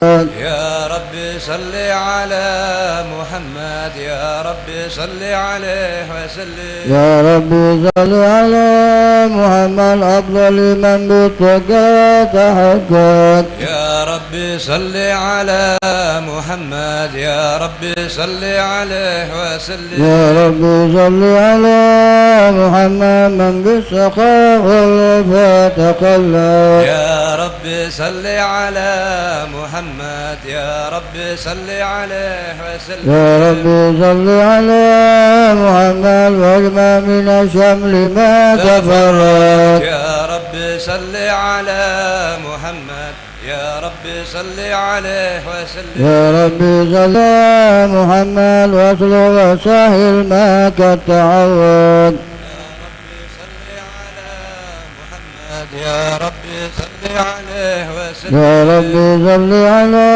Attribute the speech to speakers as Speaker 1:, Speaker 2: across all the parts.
Speaker 1: يا رب صل على محمد، يا رب صل عليه وسلم.
Speaker 2: يا رب صل على محمد أفضل من بالتقى تحقق.
Speaker 1: يا رب صل على محمد، يا رب صل عليه وسلم.
Speaker 2: يا رب صل على محمد من بالسخاء والوفاء تقلق.
Speaker 1: يا رب صل على محمد، يا رب صل عليه وسلم.
Speaker 2: يا رب صل على محمد واجمع من الشمل ما تفرق.
Speaker 1: يا رب صل على محمد، يا رب صل عليه وسلم.
Speaker 2: يا رب صل على محمد واصلح وسهل ما قد تعود.
Speaker 1: يا رب صل عليه وسلم.
Speaker 2: يا رب صل على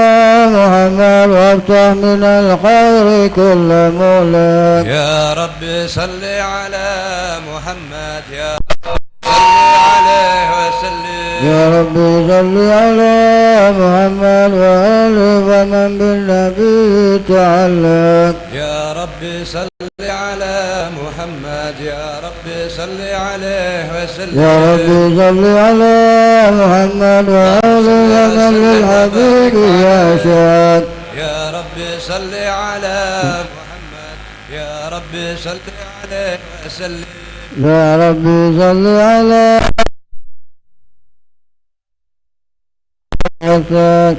Speaker 2: محمد وافتح من الخير كل مولد.
Speaker 1: يا رب صل على محمد، يا رب صل عليه وسلم.
Speaker 2: يا رب صل على محمد وآله ومن بالنبي تعلق.
Speaker 1: يا رب صل على محمد، يا رب صل عليه وسلم.
Speaker 2: يا رب صل على محمد وآله ومن بالحبيب يشهد.
Speaker 1: يا رب صل على محمد، يا رب صل عليه وسلم.
Speaker 2: يا رب صل على محمد.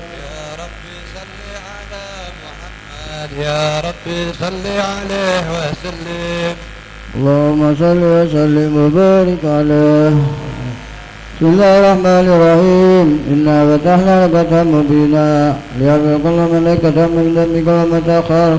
Speaker 1: يا رب صل عليه وسلم.
Speaker 2: اللهم صل وسلم وبارك عليه. بسم الله الرحمن الرحيم. إنا فتحنا لك فتحا مبينا ليغفر كل ملائكة من ذنبك وما تأخر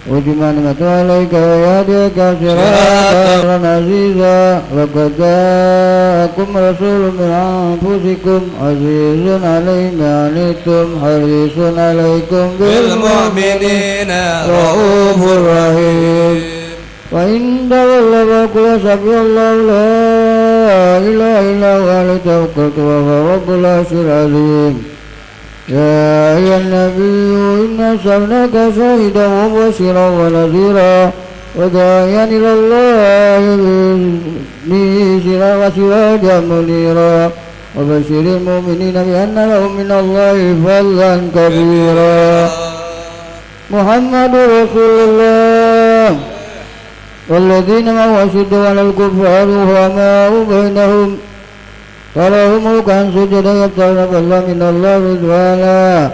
Speaker 2: ويتم نعمته عليك ويهديك صراطا عزيزا. لقد جاءكم رسول من أنفسكم عزيز عليه ما عنتم حريص عليكم
Speaker 1: بالمؤمنين
Speaker 2: رؤوف رحيم. وإن تولوا فقل حسبي الله لا إله إلا هو عليه توكلت وهو رب العرش العظيم. يا أيها النبي إنا أرسلناك شاهدا ومبشرا ونذيرا وداعيا إلى الله بإذنه وسراجا منيرا وبشر المؤمنين بأن لهم من الله فضلا كبيرا. محمد رسول الله والذين معه أشدوا على الكفار رحماء بينهم تراهم ركعا سجدا يبتغون فضلا من الله رضوانا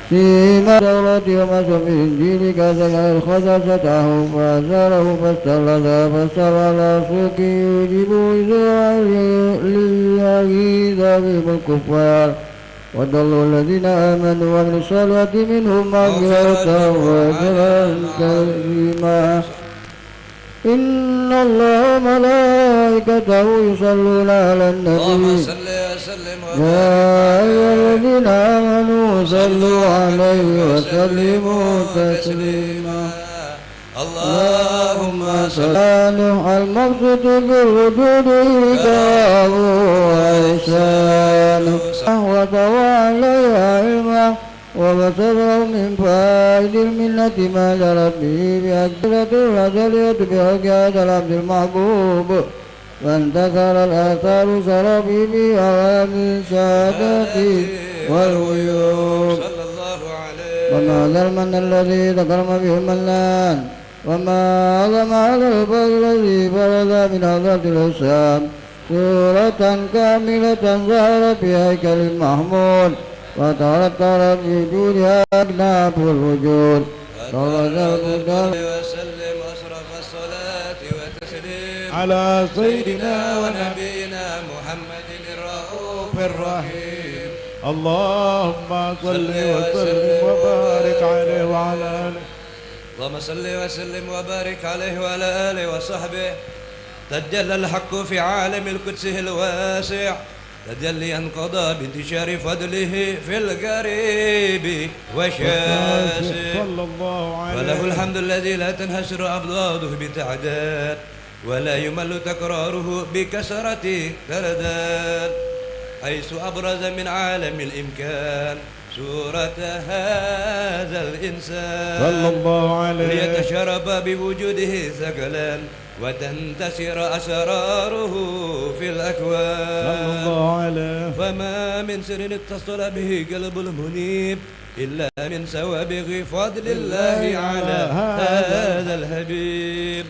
Speaker 2: فيما التوراة وما في الإنجيل كذلك خسسته فأزاره فاستغلظ فاستوى على سوقه يجيب ليغيظ بهم الكفار. وضلوا الذين آمنوا وعملوا الصالحات منهم مغفرة وأجرا كريما. إن الله وملائكته يصلون على النبي يا أيها الذين آمنوا صلوا عليه وسلموا تسليما.
Speaker 1: اللهم صل
Speaker 2: على المقصود بالوجود إيجاب وإحسان وطوى عليها علما وبصره من فائد المنة ما جرت به بأجرة الرجلية بحق هذا العبد المحبوب وانتثر الآثار سر به بأوامر الشهادات والغيوب. وما ذا المن الذي تكرم به المنان وما أعظم على الفضل الذي فرض من حضرة الإسلام سورة كاملة ظهرت في هيكل محمود وترترت في وجودها أكناف الوجود. صلى الله
Speaker 1: وسلم أشرف الصلاة والتسليم على سيدنا ونبينا محمد الرؤوف الرحيم.
Speaker 3: اللهم صل وسلم وبارك عليه وعلى آله.
Speaker 1: اللهم صل وسلم وبارك عليه وعلى آله وصحبه. تجلى الحق في عالم القدس الواسع تجليا قضى بانتشار فضله في القريب والشاسع. وله الحمد الذي لا تنحسر أبضاده بتعداد ولا يمل تكراره بكثرة ترداد حيث أبرز من عالم الإمكان سورة هذا الإنسان
Speaker 3: صلى الله عليه
Speaker 1: ليتشرف بوجوده ثقلا وتنتشر أسراره في الأكوان
Speaker 3: صلى الله عليه
Speaker 1: فما من سر اتصل به قلب المنيب إلا من سوابغ فضل الله على هذا الحبيب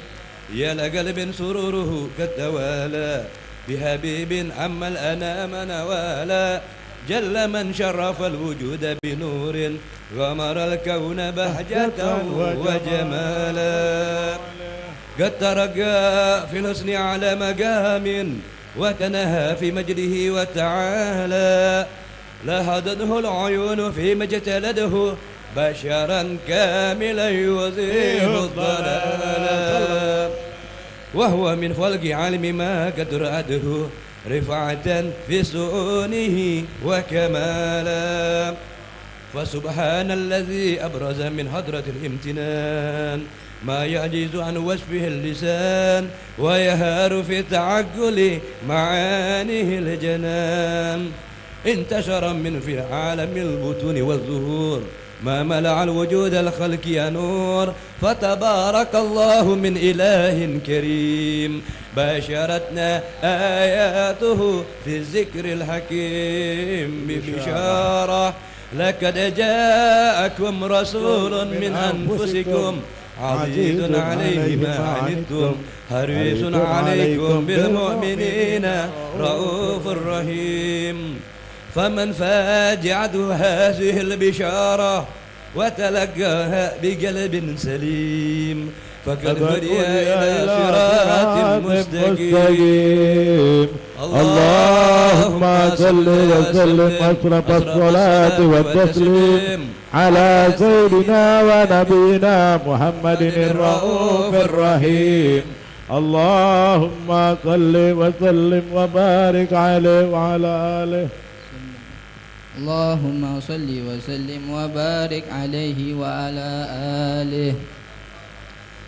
Speaker 1: يا لقلب سروره قد توالى بحبيب عم الأنام نوالا جل من شرف الوجود بنور غمر الكون بهجة وجمالا قد ترقى في الحسن على مقام وتنهى في مجده وتعالى لهدته العيون فيما اجتلده بشرا كاملا يزيل الضلال وهو من فلق علم ما قد رأته رفعة في سؤونه وكمالا فسبحان الذي أبرز من حضرة الامتنان ما يعجز عن وصفه اللسان ويهار في تعقل معانيه الجنان انتشر من في عالم البطون والظهور ما ملأ الوجود الخلق يا نور فتبارك الله من إله كريم بشرتنا آياته في الذكر الحكيم ببشارة لقد جاءكم رسول من أنفسكم عزيز عليه ما عنتم حريص عليكم بالمؤمنين رؤوف رحيم فمن فاجعته هذه البشارة وتلقاها بقلب سليم فقد هدي إلى صراط مستقيم
Speaker 3: اللهم صل وسلم أشرف الصلاة والتسليم على سيدنا ونبينا محمد الرؤوف الرحيم اللهم صل وسلم وبارك عليه وعلى آله
Speaker 4: اللهم صل وسلم وبارك عليه وعلى آله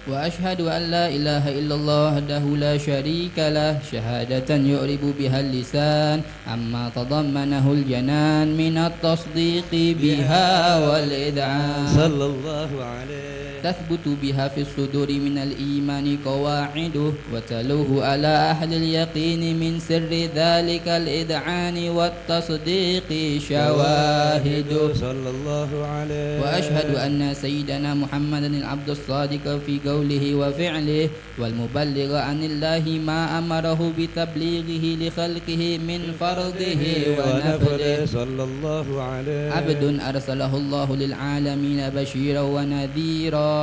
Speaker 4: وأشهد أن لا إله إلا الله وحده لا شريك له شهادة يعرب بها اللسان عما تضمنه الجنان من التصديق بها والإذعان
Speaker 1: صلى الله عليه
Speaker 4: تثبت بها في الصدور من الإيمان قواعده وتلوه على أهل اليقين من سر ذلك الإذعان والتصديق شواهده
Speaker 1: صلى الله عليه
Speaker 4: وأشهد أن سيدنا محمدا العبد الصادق في قوله وفعله والمبلغ عن الله ما أمره بتبليغه لخلقه من فرضه ونفله
Speaker 1: صلى الله عليه
Speaker 4: عبد أرسله الله للعالمين بشيرا ونذيرا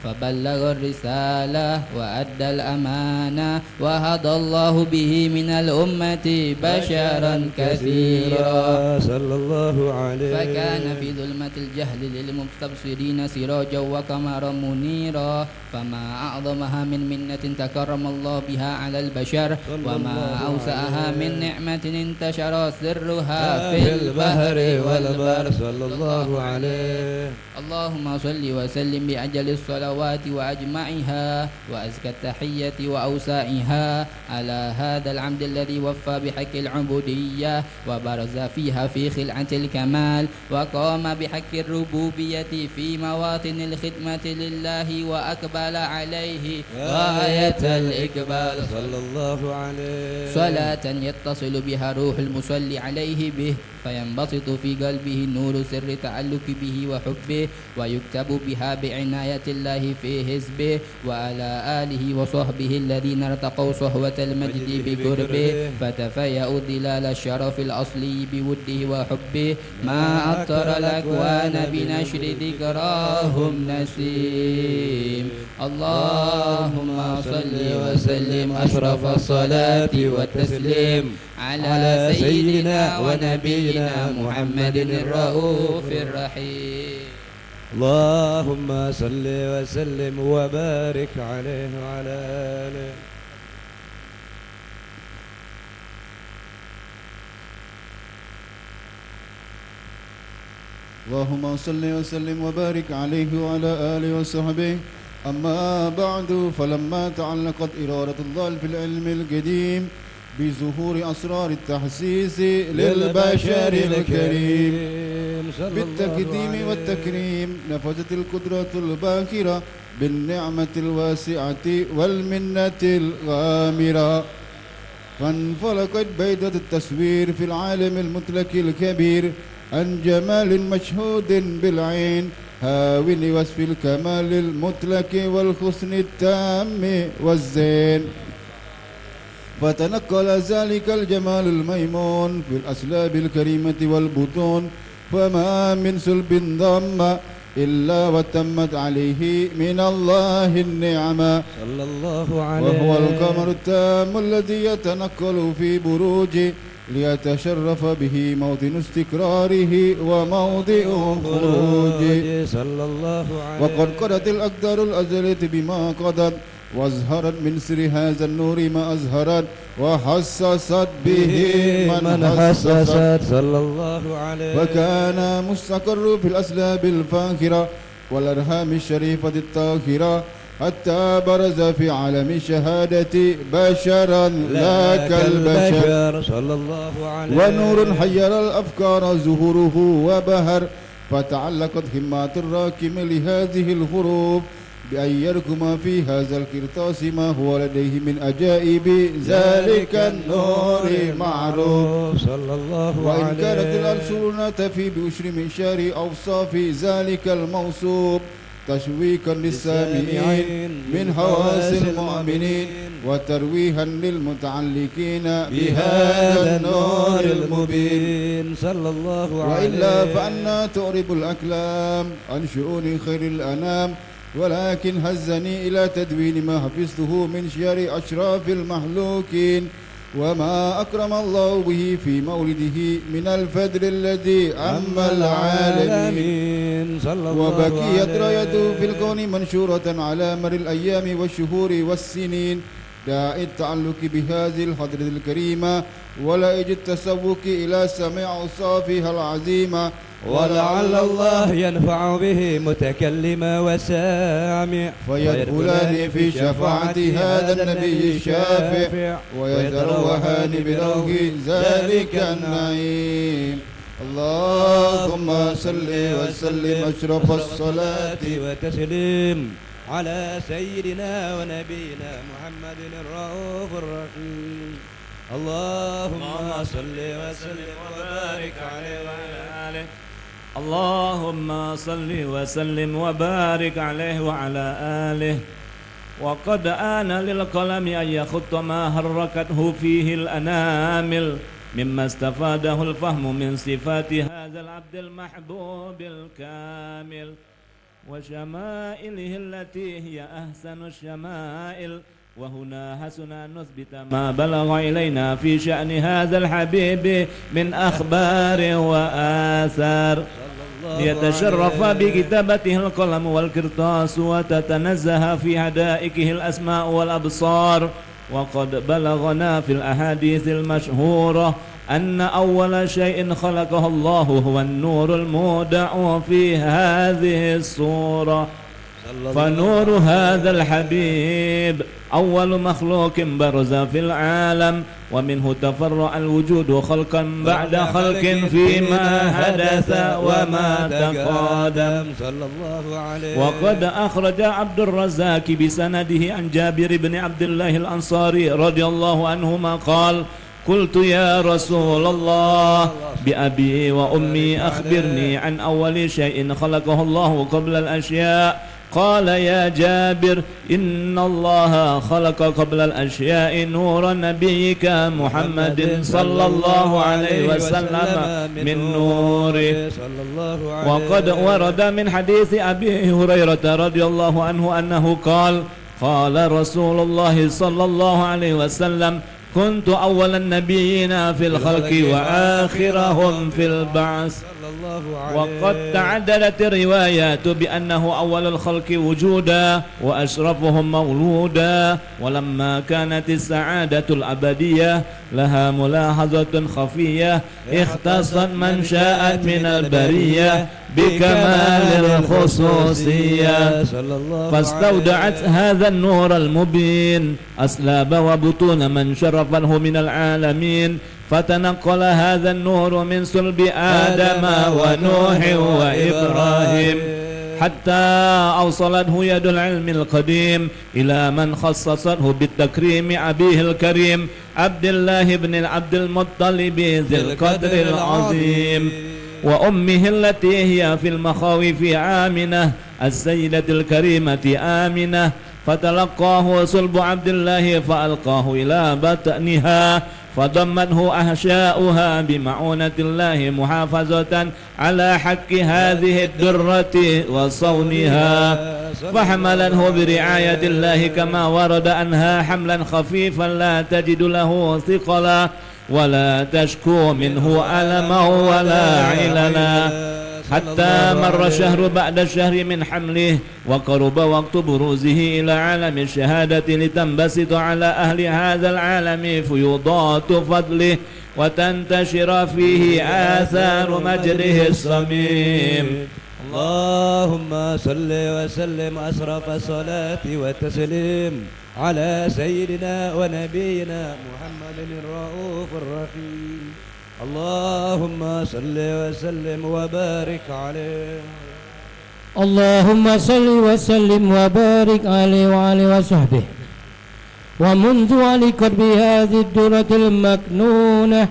Speaker 4: فبلغ الرسالة وأدى الأمانة وهدى الله به من الأمة بشرا كثيرا
Speaker 1: صلى الله عليه
Speaker 4: فكان في ظلمة الجهل للمستبصرين سراجا وقمرا منيرا فما أعظمها من منة تكرم الله بها على البشر وما أوسعها من نعمة انتشر سرها في البحر والبر
Speaker 1: صلى الله عليه
Speaker 4: اللهم صل وسلم بأجل الصلوات وأجمعها وأزكى التحية وأوسائها على هذا العبد الذي وفى بحق العبودية وبرز فيها في خلعة الكمال وقام بحق الربوبية في مواطن الخدمة لله وأقبل عليه غاية الإقبال
Speaker 1: صلى الله عليه
Speaker 4: صلاة يتصل بها روح المصلي عليه به فينبسط في قلبه نور سر تعلق به وحبه ويكتب بها بعناية الله في حزبه وعلى آله وصحبه الذين ارتقوا صحوة المجد بقربه فتفيأ ظلال الشرف الأصلي بوده وحبه ما أطر الأكوان بنشر ذكراهم نسيم اللهم صل وسلم أشرف الصلاة والتسليم على سيدنا ونبينا محمد الرؤوف الرحيم
Speaker 1: اللهم صل وسلم وبارك عليه وعلى آله
Speaker 5: اللهم صل وسلم وبارك عليه وعلى آله وصحبه أما بعد فلما تعلقت إرادة الله في العلم القديم بظهور أسرار التحسيس للبشر الكريم بالتقديم والتكريم نفذت القدرة الباهرة بالنعمة الواسعة والمنة الغامرة فانفلقت بيضة التصوير في العالم المطلق الكبير عن جمال مشهود بالعين هاون وصف الكمال المطلق والحسن التام والزين فتنقل ذلك الجمال الميمون في الأسلاب الكريمة والبطون فما من سلب ضم إلا وتمت عليه من الله النعمة
Speaker 1: صلى الله عليه
Speaker 5: وهو القمر التام الذي يتنقل في بروجه ليتشرف به موطن استقراره وموضع خروجه
Speaker 1: صلى الله عليه
Speaker 5: وقد قضت الأقدار الأزلية بما قضت وأظهرت من سر هذا النور ما أظهرت وحسست به من حسست
Speaker 1: صلى الله عليه
Speaker 5: وكان مستقر في الأسلاب الفاخرة والأرحام الشريفة الطاهرة حتى برز في عالم الشهادة بشرا لا كالبشر
Speaker 1: صلى الله عليه
Speaker 5: ونور حير الأفكار زهره وبهر فتعلقت همات الراكم لهذه الحروف بأن يركم في هذا القرطاس ما هو لديه من أجائب ذلك النور معروف
Speaker 1: صلى الله عليه
Speaker 5: وإن كانت الألسن تفي بأشر منشار أوصاف ذلك الموصوف تشويقا للسامعين من حواس المؤمنين وترويها للمتعلقين بهذا النور المبين
Speaker 1: صلى الله عليه
Speaker 5: وإلا فأنا تعرب الأكلام عن شؤون خير الأنام ولكن هزني إلى تدوين ما حفظته من شعر أشراف المخلوقين وما أكرم الله به في مولده من الفضل الذي عم العالمين وبقيت رايته في الكون منشورة على مر الأيام والشهور والسنين داعي التعلق بهذه الحضرة الكريمة ولا يجد التسوق إلى سماع أوصافها العظيمة
Speaker 1: ولعل الله ينفع به متكلم وسامع
Speaker 5: فيدخلان في شفاعة هذا النبي الشافع ويتروحان بروح ذلك النعيم اللهم صل وسلم أشرف الصلاة
Speaker 1: وتسليم على سيدنا ونبينا محمد الرؤوف الرحيم اللهم صل وسلم وبارك عليه وعلى آله
Speaker 6: اللهم صل وسلم وبارك عليه وعلى آله وقد آن للقلم أن يخط ما حركته فيه الأنامل مما استفاده الفهم من صفات هذا العبد المحبوب الكامل وشمائله التي هي أحسن الشمائل وهنا حسن أن نثبت ما بلغ إلينا في شأن هذا الحبيب من أخبار وآثار ليتشرف بكتابته القلم والقرطاس وتتنزه في حدائقه الأسماء والأبصار وقد بلغنا في الأحاديث المشهورة أن أول شيء خلقه الله هو النور المودع في هذه الصورة فنور هذا الحبيب أول مخلوق برز في العالم ومنه تفرع الوجود خلقا بعد خلق فيما حدث وما تقادم
Speaker 1: صلى الله عليه
Speaker 6: وقد أخرج عبد الرزاق بسنده عن جابر بن عبد الله الأنصاري رضي الله عنهما قال قلت يا رسول الله بأبي وأمي أخبرني عن أول شيء خلقه الله قبل الأشياء قال يا جابر إن الله خلق قبل الأشياء نور نبيك محمد صلى الله عليه وسلم من نوره وقد ورد من حديث أبي هريرة رضي الله عنه أنه قال قال رسول الله صلى الله عليه وسلم كنت أول النبيين في الخلق وآخرهم في البعث وقد تعددت الروايات بأنه أول الخلق وجودا وأشرفهم مولودا ولما كانت السعادة الأبدية لها ملاحظة خفية اختصت من شاءت من البرية بكمال الخصوصية فاستودعت هذا النور المبين أسلاب وبطون من شرف له من العالمين فتنقل هذا النور من صلب آدم ونوح وإبراهيم حتى أوصلته يد العلم القديم إلى من خصصته بالتكريم أبيه الكريم عبد الله بن عبد المطلب ذي القدر العظيم، وأمه التي هي في المخاوف آمنة السيدة الكريمة آمنة، فتلقاه صلب عبد الله فألقاه إلى بطنها فضمته أحشاؤها بمعونة الله محافظة على حق هذه الدرة وصونها، فحملته برعاية الله كما ورد عنها حملا خفيفا لا تجد له ثقلا ولا تشكو منه ألما ولا عللا، حتى مر شهر بعد الشهر من حمله وقرب وقت بروزه إلى عالم الشهادة لتنبسط على أهل هذا العالم فيوضات فضله وتنتشر فيه آثار مجده الصميم.
Speaker 1: اللهم صل وسلم أشرف الصلاة والتسليم على سيدنا ونبينا محمد الرؤوف الرحيم. اللهم صل وسلم وبارك عليه.
Speaker 7: اللهم صل وسلم وبارك عليه وعلى وصحبه. ومنذ علقت بهذه الدرة المكنونة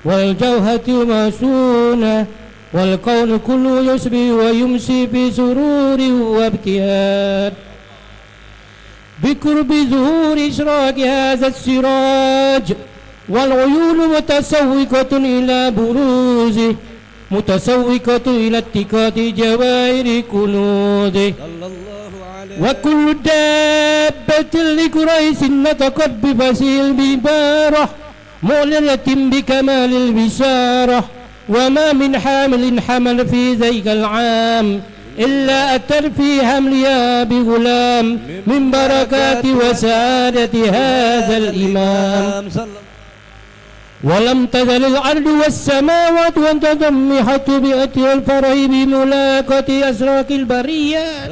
Speaker 7: والجوهرة المسونة والكون كله يسبي ويمسي بسرور وابتهاج بقرب ظهور إشراق هذا السراج، والعيون متسوقة إلى بروزه متسوقة إلى اتكات جواهر كنوزه، وكل دابة لقريش نطقت بفصيح البشارة معلنة بكمال البشارة، وما من حامل حمل في ذيك العام إلا أتر في حملها بغلام من بركات وسعادة هذا الإمام. ولم تزل الأرض والسماوات وتضمحت بأتي الفرح بملاقة أسراك البريات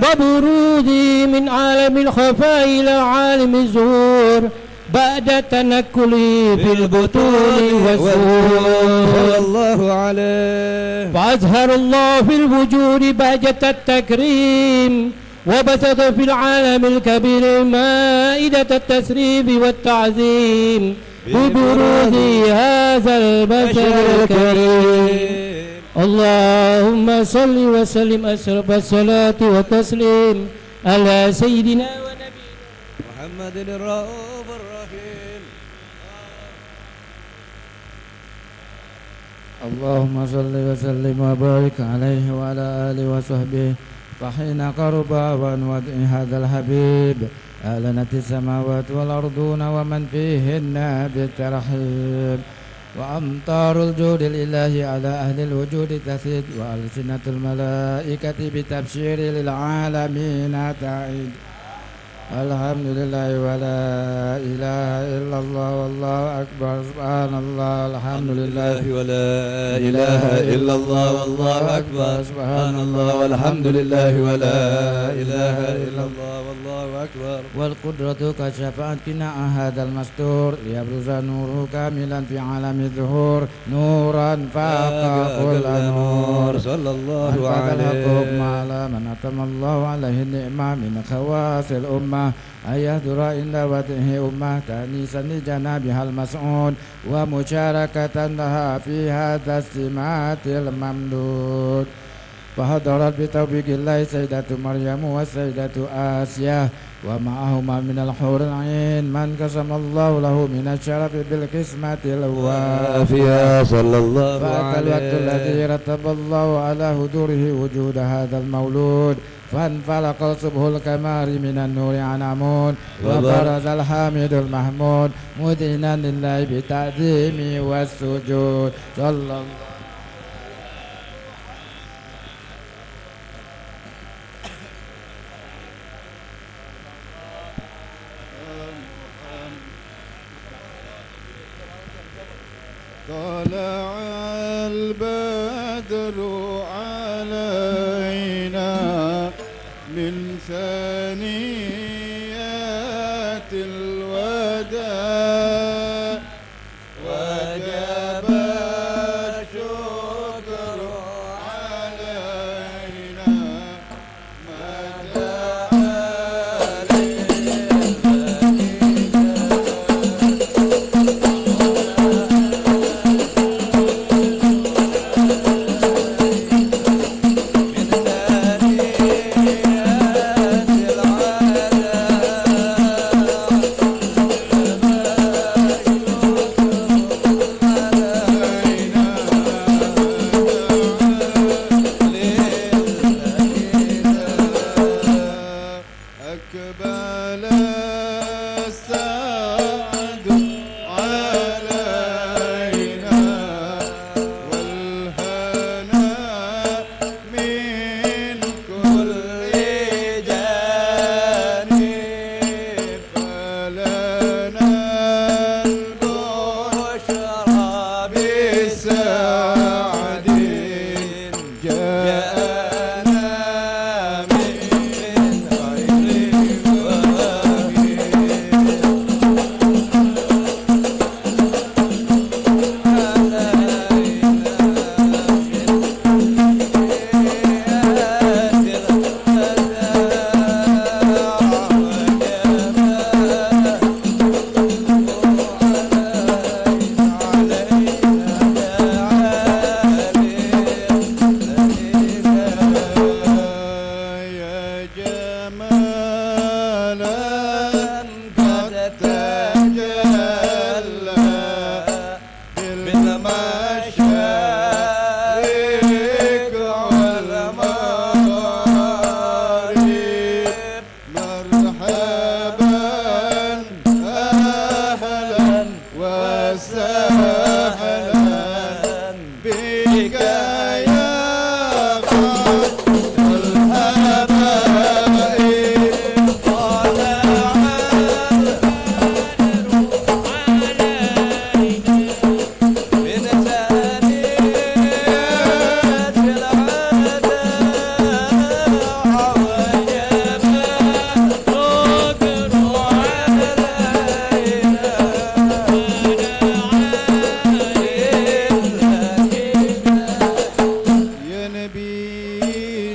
Speaker 7: وبروزه من عالم الخفاء إلى عالم الظهور بعد تنكله في البطون والصور.
Speaker 1: الله عليه.
Speaker 7: فأظهر الله في الوجود بهجة التكريم وبسط في العالم الكبير مائدة التسريف والتعظيم ببروز هذا البشر الكريم. اللهم صل وسلم أشرف الصلاة والتسليم على سيدنا ونبينا
Speaker 1: محمد الرؤوف الرحيم.
Speaker 2: اللهم صل وسلم وبارك عليه وعلى آله وصحبه. فحين قرب ونود هذا الحبيب أعلنت السماوات والأرضون ومن فيهن بالترحيب، وأمطار الجود الإلهي على أهل الوجود تسد، وألسنة الملائكة بتبشير للعالمين تعيد. الحمد لله ولا إله إلا الله والله أكبر سبحان الله. الحمد لله
Speaker 1: ولا إله إلا الله والله أكبر سبحان الله والحمد لله ولا إله إلا الله والله أكبر.
Speaker 2: والقدرة كشفت قناع هذا المستور ليبرز نوره كاملا في عالم الظهور نورا فاق كل نور.
Speaker 1: صلى الله
Speaker 2: عليه
Speaker 1: عليه.
Speaker 2: على من أتم الله عليه النعمة من خواص الأمة أن يهدر إلى وجهه أمة تأنيسا لجنابها المسعود ومشاركة لها في هذا السمات الممدود. فحضرت بتوفيق الله سيدة مريم والسيدة آسيا ومعهما من الحور العين من قسم الله له من الشرف بالقسمة الوافية.
Speaker 1: صلى الله
Speaker 2: فأتى الوقت الذي رتب الله على هدوره وجود هذا المولود، فانفلق صبح القمر من النور عن عمود، وبرز الحامد المحمود مدينا لله بالتعظيم والسجود. صلى الله
Speaker 5: طلع البدر علينا من ثنيات الوداع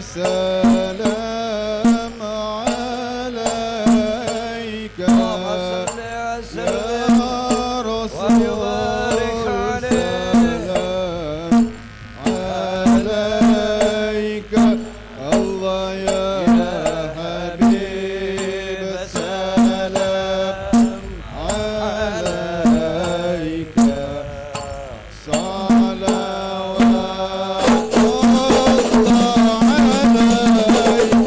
Speaker 5: سلام عليك يا رسول سلام عليك الله يا حبيب سلام عليك صلوات الله عليك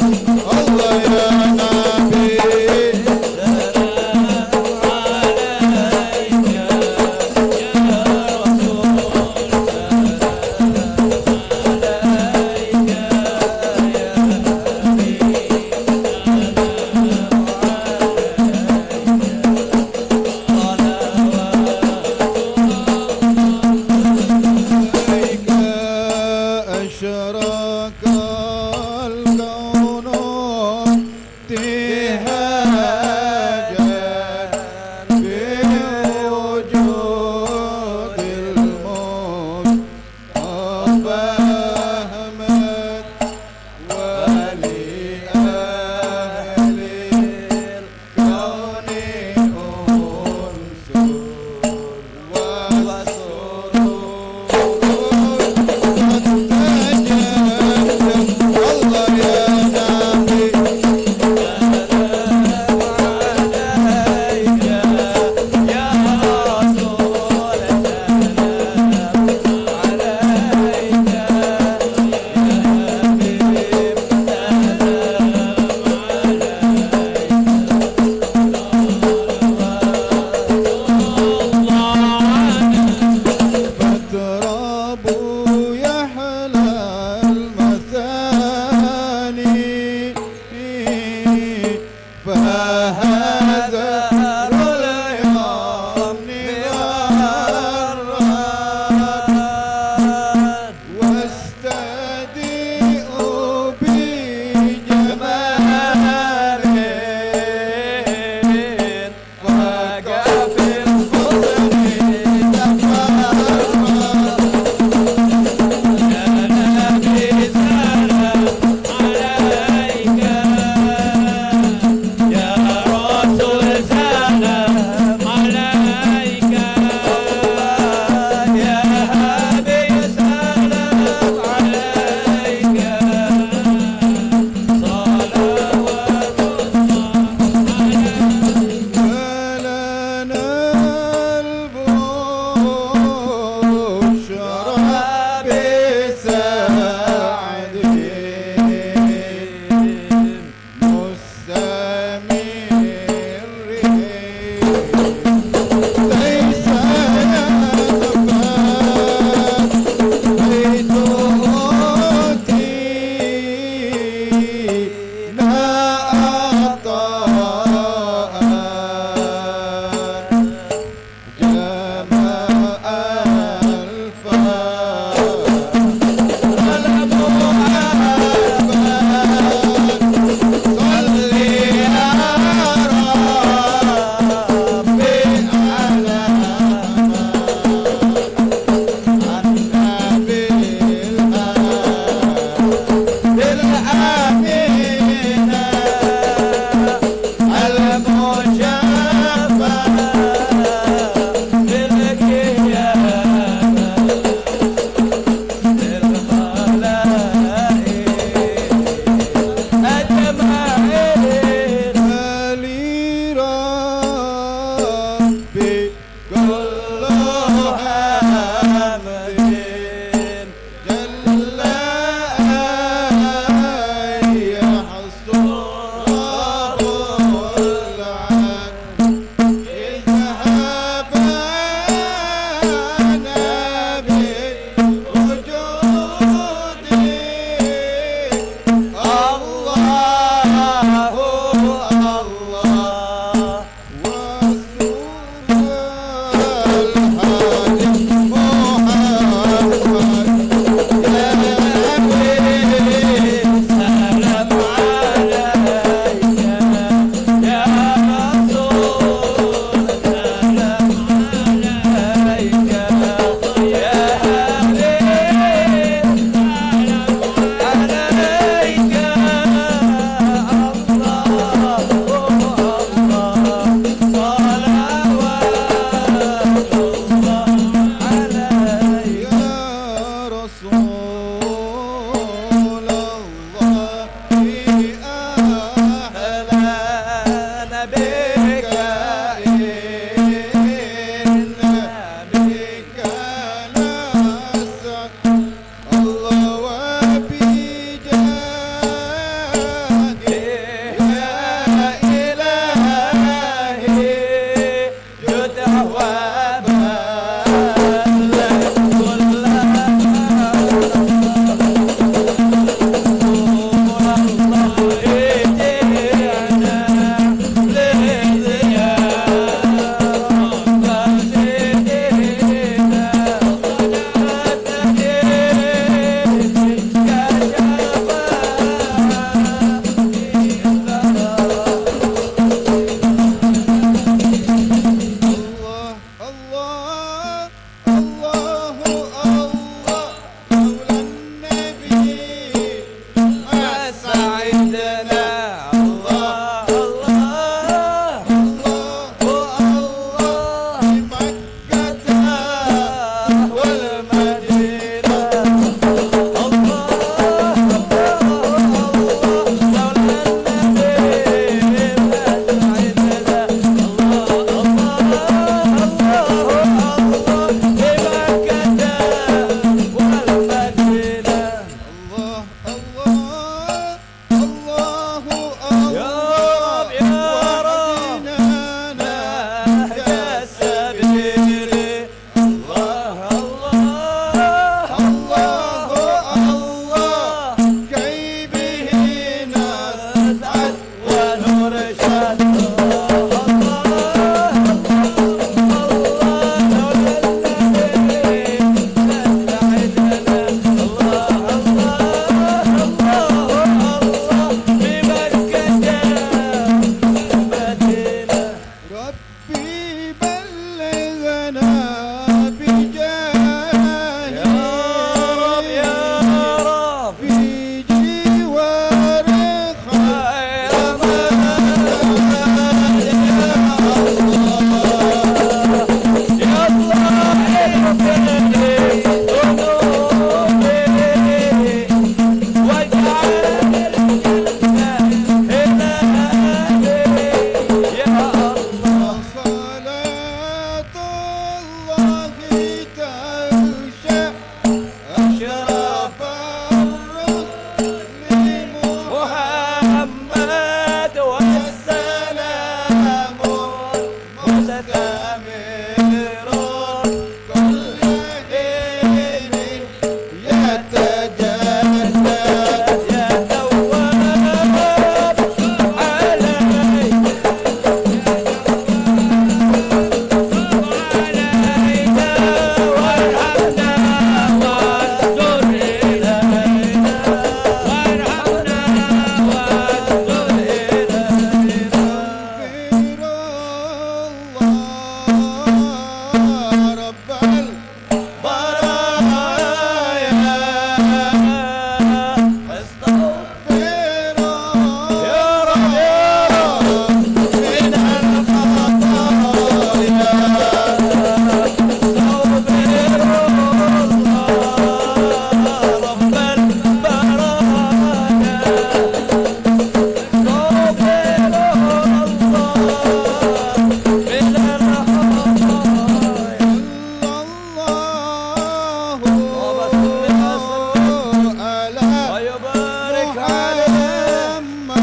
Speaker 5: محمد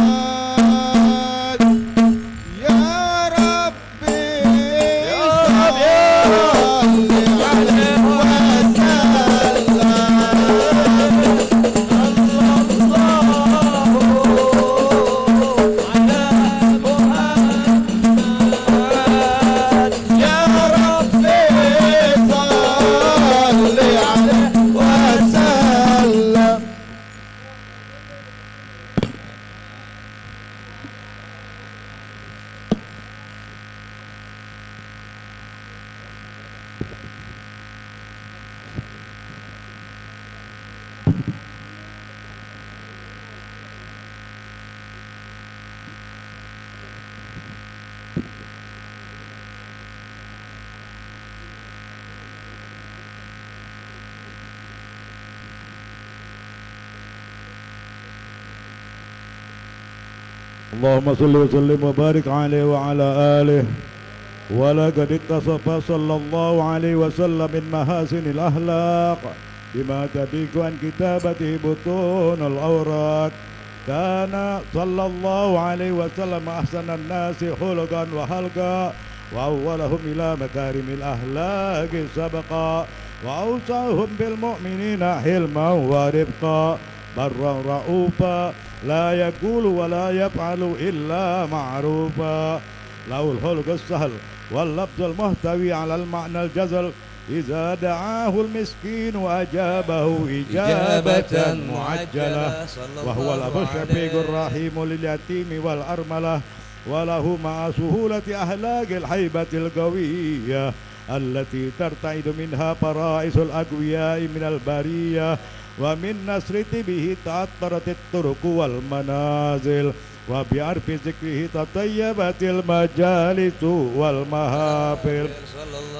Speaker 5: يا ربي صل عليه
Speaker 3: اللهم صل وسلم وبارك عليه وعلى آله. ولقد اتصف صلى الله عليه وسلم من محاسن الأخلاق بما تبيك عن كتابته بطون الأوراق. كان صلى الله عليه وسلم أحسن الناس خلقا وخلقا وأولهم إلى مكارم الأخلاق سبقا وأوصاهم بالمؤمنين حلما ورفقا برا رؤوفا لا يقول ولا يفعل إلا معروفا له الخلق السهل واللفظ المحتوي على المعنى الجزل إذا دعاه المسكين وأجابه إجابة معجلة وهو الأب الشفيق الرحيم لليتيم والأرملة وله مع سهولة أخلاق الهيبة القوية التي ترتعد منها فرائس الأقوياء من البرية ومن نسرة به تعطرت الطرق والمنازل وبعرف ذكره تطيبت المجالس والمحافل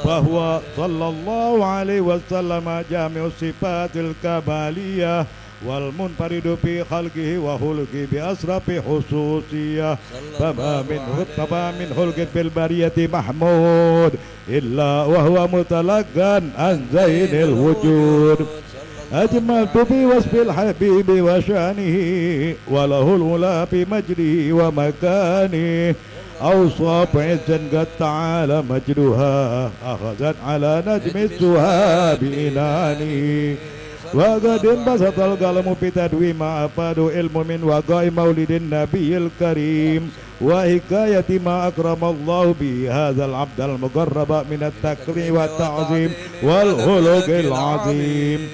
Speaker 3: فهو صلى الله عليه وسلم جامع الصفات الكمالية والمنفرد في خلقه وخلقه بأسرف خصوصية فما من خلق في البرية محمود إلا وهو متلقى عن زين الوجود أجملت بوصف الحبيب وشأنه وله الأولى في مجده ومكانه أوصاف عز قد تعالى مجدها أخذت على نجم السها بإنانه وقد انبسط القلم بتدوي ما أفاد علم من وقاء مولد النبي الكريم وحكاية ما أكرم الله به هذا العبد المقرب من التكريم والتعظيم والخلق العظيم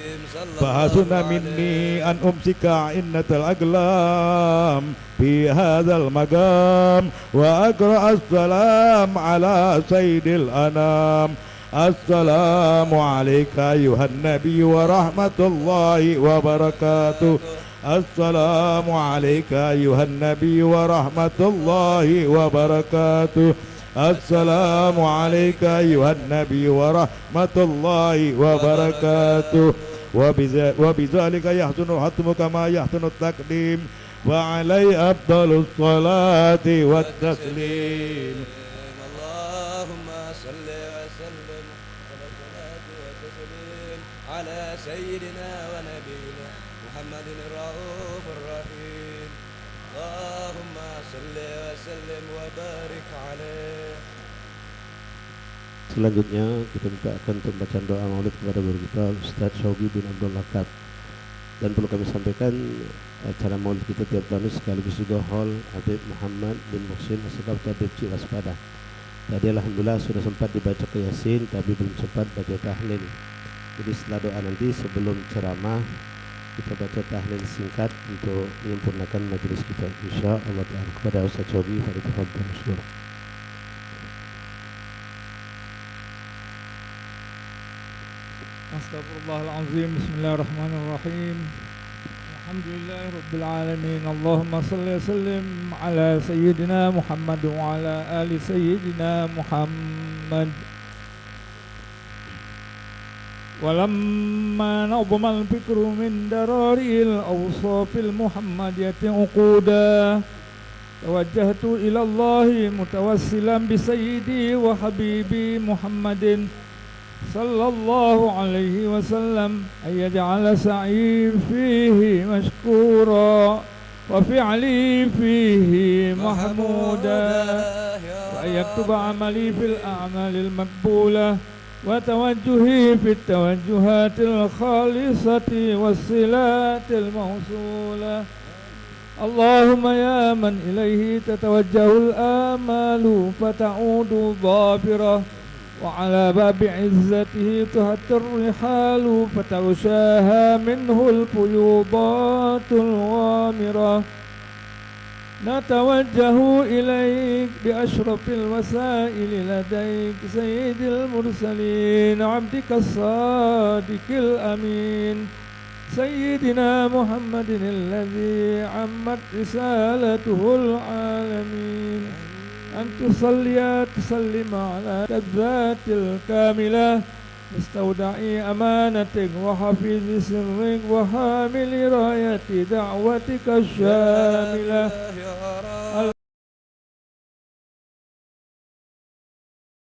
Speaker 3: فحسن مني أن أمسك عنة الأقلام في هذا المقام وأقرأ السلام على سيد الأنام السلام عليك أيها النبي ورحمة الله وبركاته السلام عليك أيها النبي ورحمة الله وبركاته السلام عليك أيها النبي ورحمة الله وبركاته وبذلك يحسن حتم كما يحسن التقديم وعليه أفضل الصلاة والتسليم.
Speaker 1: اللهم صل وسلم على سيدنا ونبينا محمد الرؤوف الرحيم. اللهم صل وسلم وبارك عليه.
Speaker 8: Selanjutnya kita minta akan pembacaan doa maulid kepada guru kita Ustaz Syaugi bin Abdul Lakab. Dan perlu kami sampaikan acara maulid kita tiap tahun sekaligus juga hall Habib Muhammad bin Muhsin Asgaf Habib Cilaspada. Tadi alhamdulillah sudah sempat dibaca ke Yasin tapi belum sempat baca tahlil. Jadi setelah doa nanti sebelum ceramah kita baca tahlil singkat untuk menyempurnakan majelis kita insyaallah taala. Kepada Ustaz Syaugi pada tafadhol masykur.
Speaker 9: Astaghfirullahaladzim. Bismillahirrahmanirrahim. Alhamdulillahi Rabbil Alamin. Allahumma salli wa sallim ala Sayyidina Muhammad wa ala ali Sayyidina Muhammad. Walamma na'udhama al-fikru min dararil awsafil muhammadiyati uquda tawajjahtu ila Allahi mutawassilan bi sayyidi wa habibi Muhammadin sallallahu alaihi wasallam ay yaj'ala sa'i fihi mashkura وفعلي فيه محمودا وأن يكتب عملي في الأعمال المقبولة وتوجهي في التوجهات الخالصة والصلات الموصولة. اللهم يا من إليه تتوجه الآمال فتعود ظافرة وعلى باب عزته تهت الرحال فتغشاها منه الفيوضات الغامرة. نتوجه إليك بأشرف الوسائل لديك سيد المرسلين عبدك الصادق الأمين سيدنا محمد الذي عمت رسالته العالمين، أن تصلي تسلم على الذات الكاملة مستودعي أمانتك وحفيظ سرك وحامل راية دعوتك الشاملة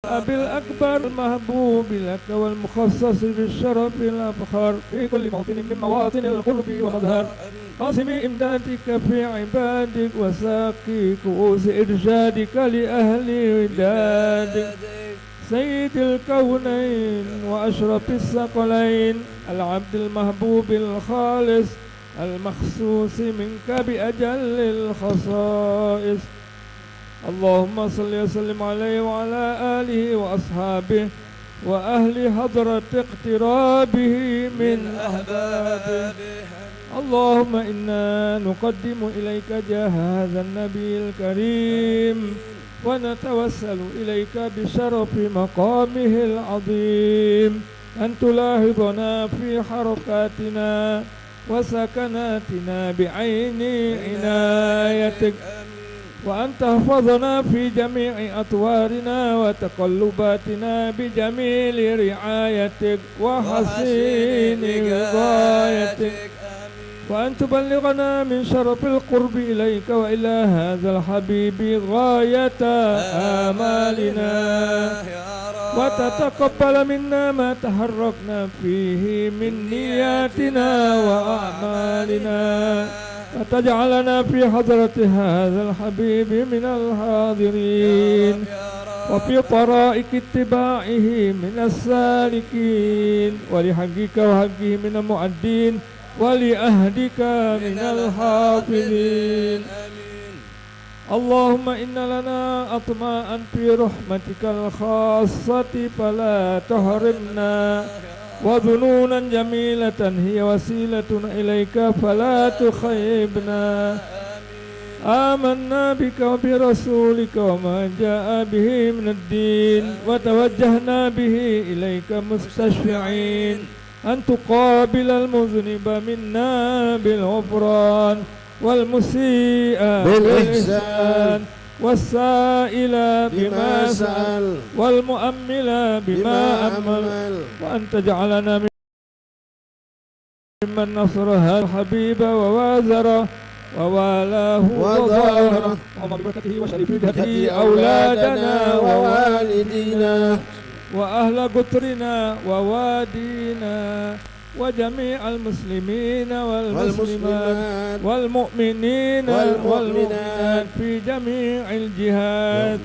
Speaker 9: الأب الأكبر المحبوب لك والمخصص بالشرف الأفخر في كل موطن من مواطن القرب ومظهر قاسم إمدادك في عبادك وساقي كؤوس إرشادك لأهل ودادك سيد الكونين وأشرف الثقلين العبد المحبوب الخالص المخصوص منك بأجل الخصائص. اللهم صل وسلم عليه وعلى آله وأصحابه وأهل حضرة اقترابه من أحبابه. اللهم إنا نقدم إليك جاه هذا النبي الكريم ونتوسل إليك بشرف مقامه العظيم أن تلاحظنا في حركاتنا وسكناتنا بعين عنايتك، وأن تحفظنا في جميع أطوارنا وتقلباتنا بجميل رعايتك وحسين غايتك، وأن تبلغنا من شرف القرب إليك وإلى هذا الحبيب غاية آمالنا، وتتقبل منا ما تحركنا فيه من نياتنا وأعمالنا، وتجعلنا في حضرة هذا الحبيب من الحاضرين وفي طرائق اتباعه من السالكين، ولحقك وحقه من المؤدين ولأهدك من الحافظين. اللهم إن لنا أطماعا في رحمتك الخاصة فلا تحرمنا، وظنونا جميلة هي وسيلة إليك فلا تخيبنا. آمنا بك وبرسولك وما جاء به من الدين، وتوجهنا به إليك مستشفعين أن تقابل المذنب منا بالغفران والمسيء بالإحسان والسائل بما سأل والمؤمل بما أمل، وأن تجعلنا ممن نصر هذا الحبيب ووازره ووالاه وظاهره ومبركته وشريف جهته أولادنا ووالدينا وأهل قطرنا ووادينا وجميع المسلمين والمسلمات والمؤمنين والمؤمنات في جميع الجهات،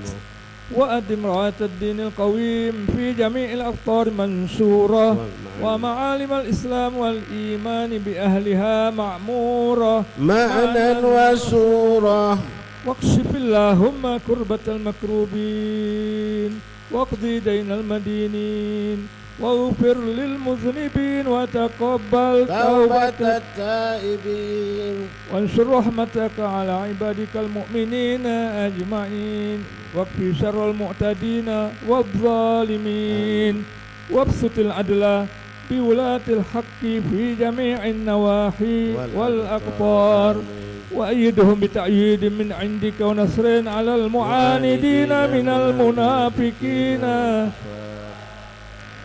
Speaker 9: وأدم راية الدين القويم في جميع الأقطار منشورة، ومعالم الإسلام والإيمان بأهلها معمورة
Speaker 10: معنا وسورة.
Speaker 9: واكشف اللهم كربة المكروبين واقضي دين المدينين واغفر للمذنبين وتقبل توبة
Speaker 10: التائبين،
Speaker 9: وانشر رحمتك على عبادك المؤمنين أجمعين، واكفي شر المعتدين والظالمين، وابسط العدل بولاة الحق في جميع النواحي والأقطار، وأيدهم بتأييد من عندك ونصر على المعاندين من المنافقين،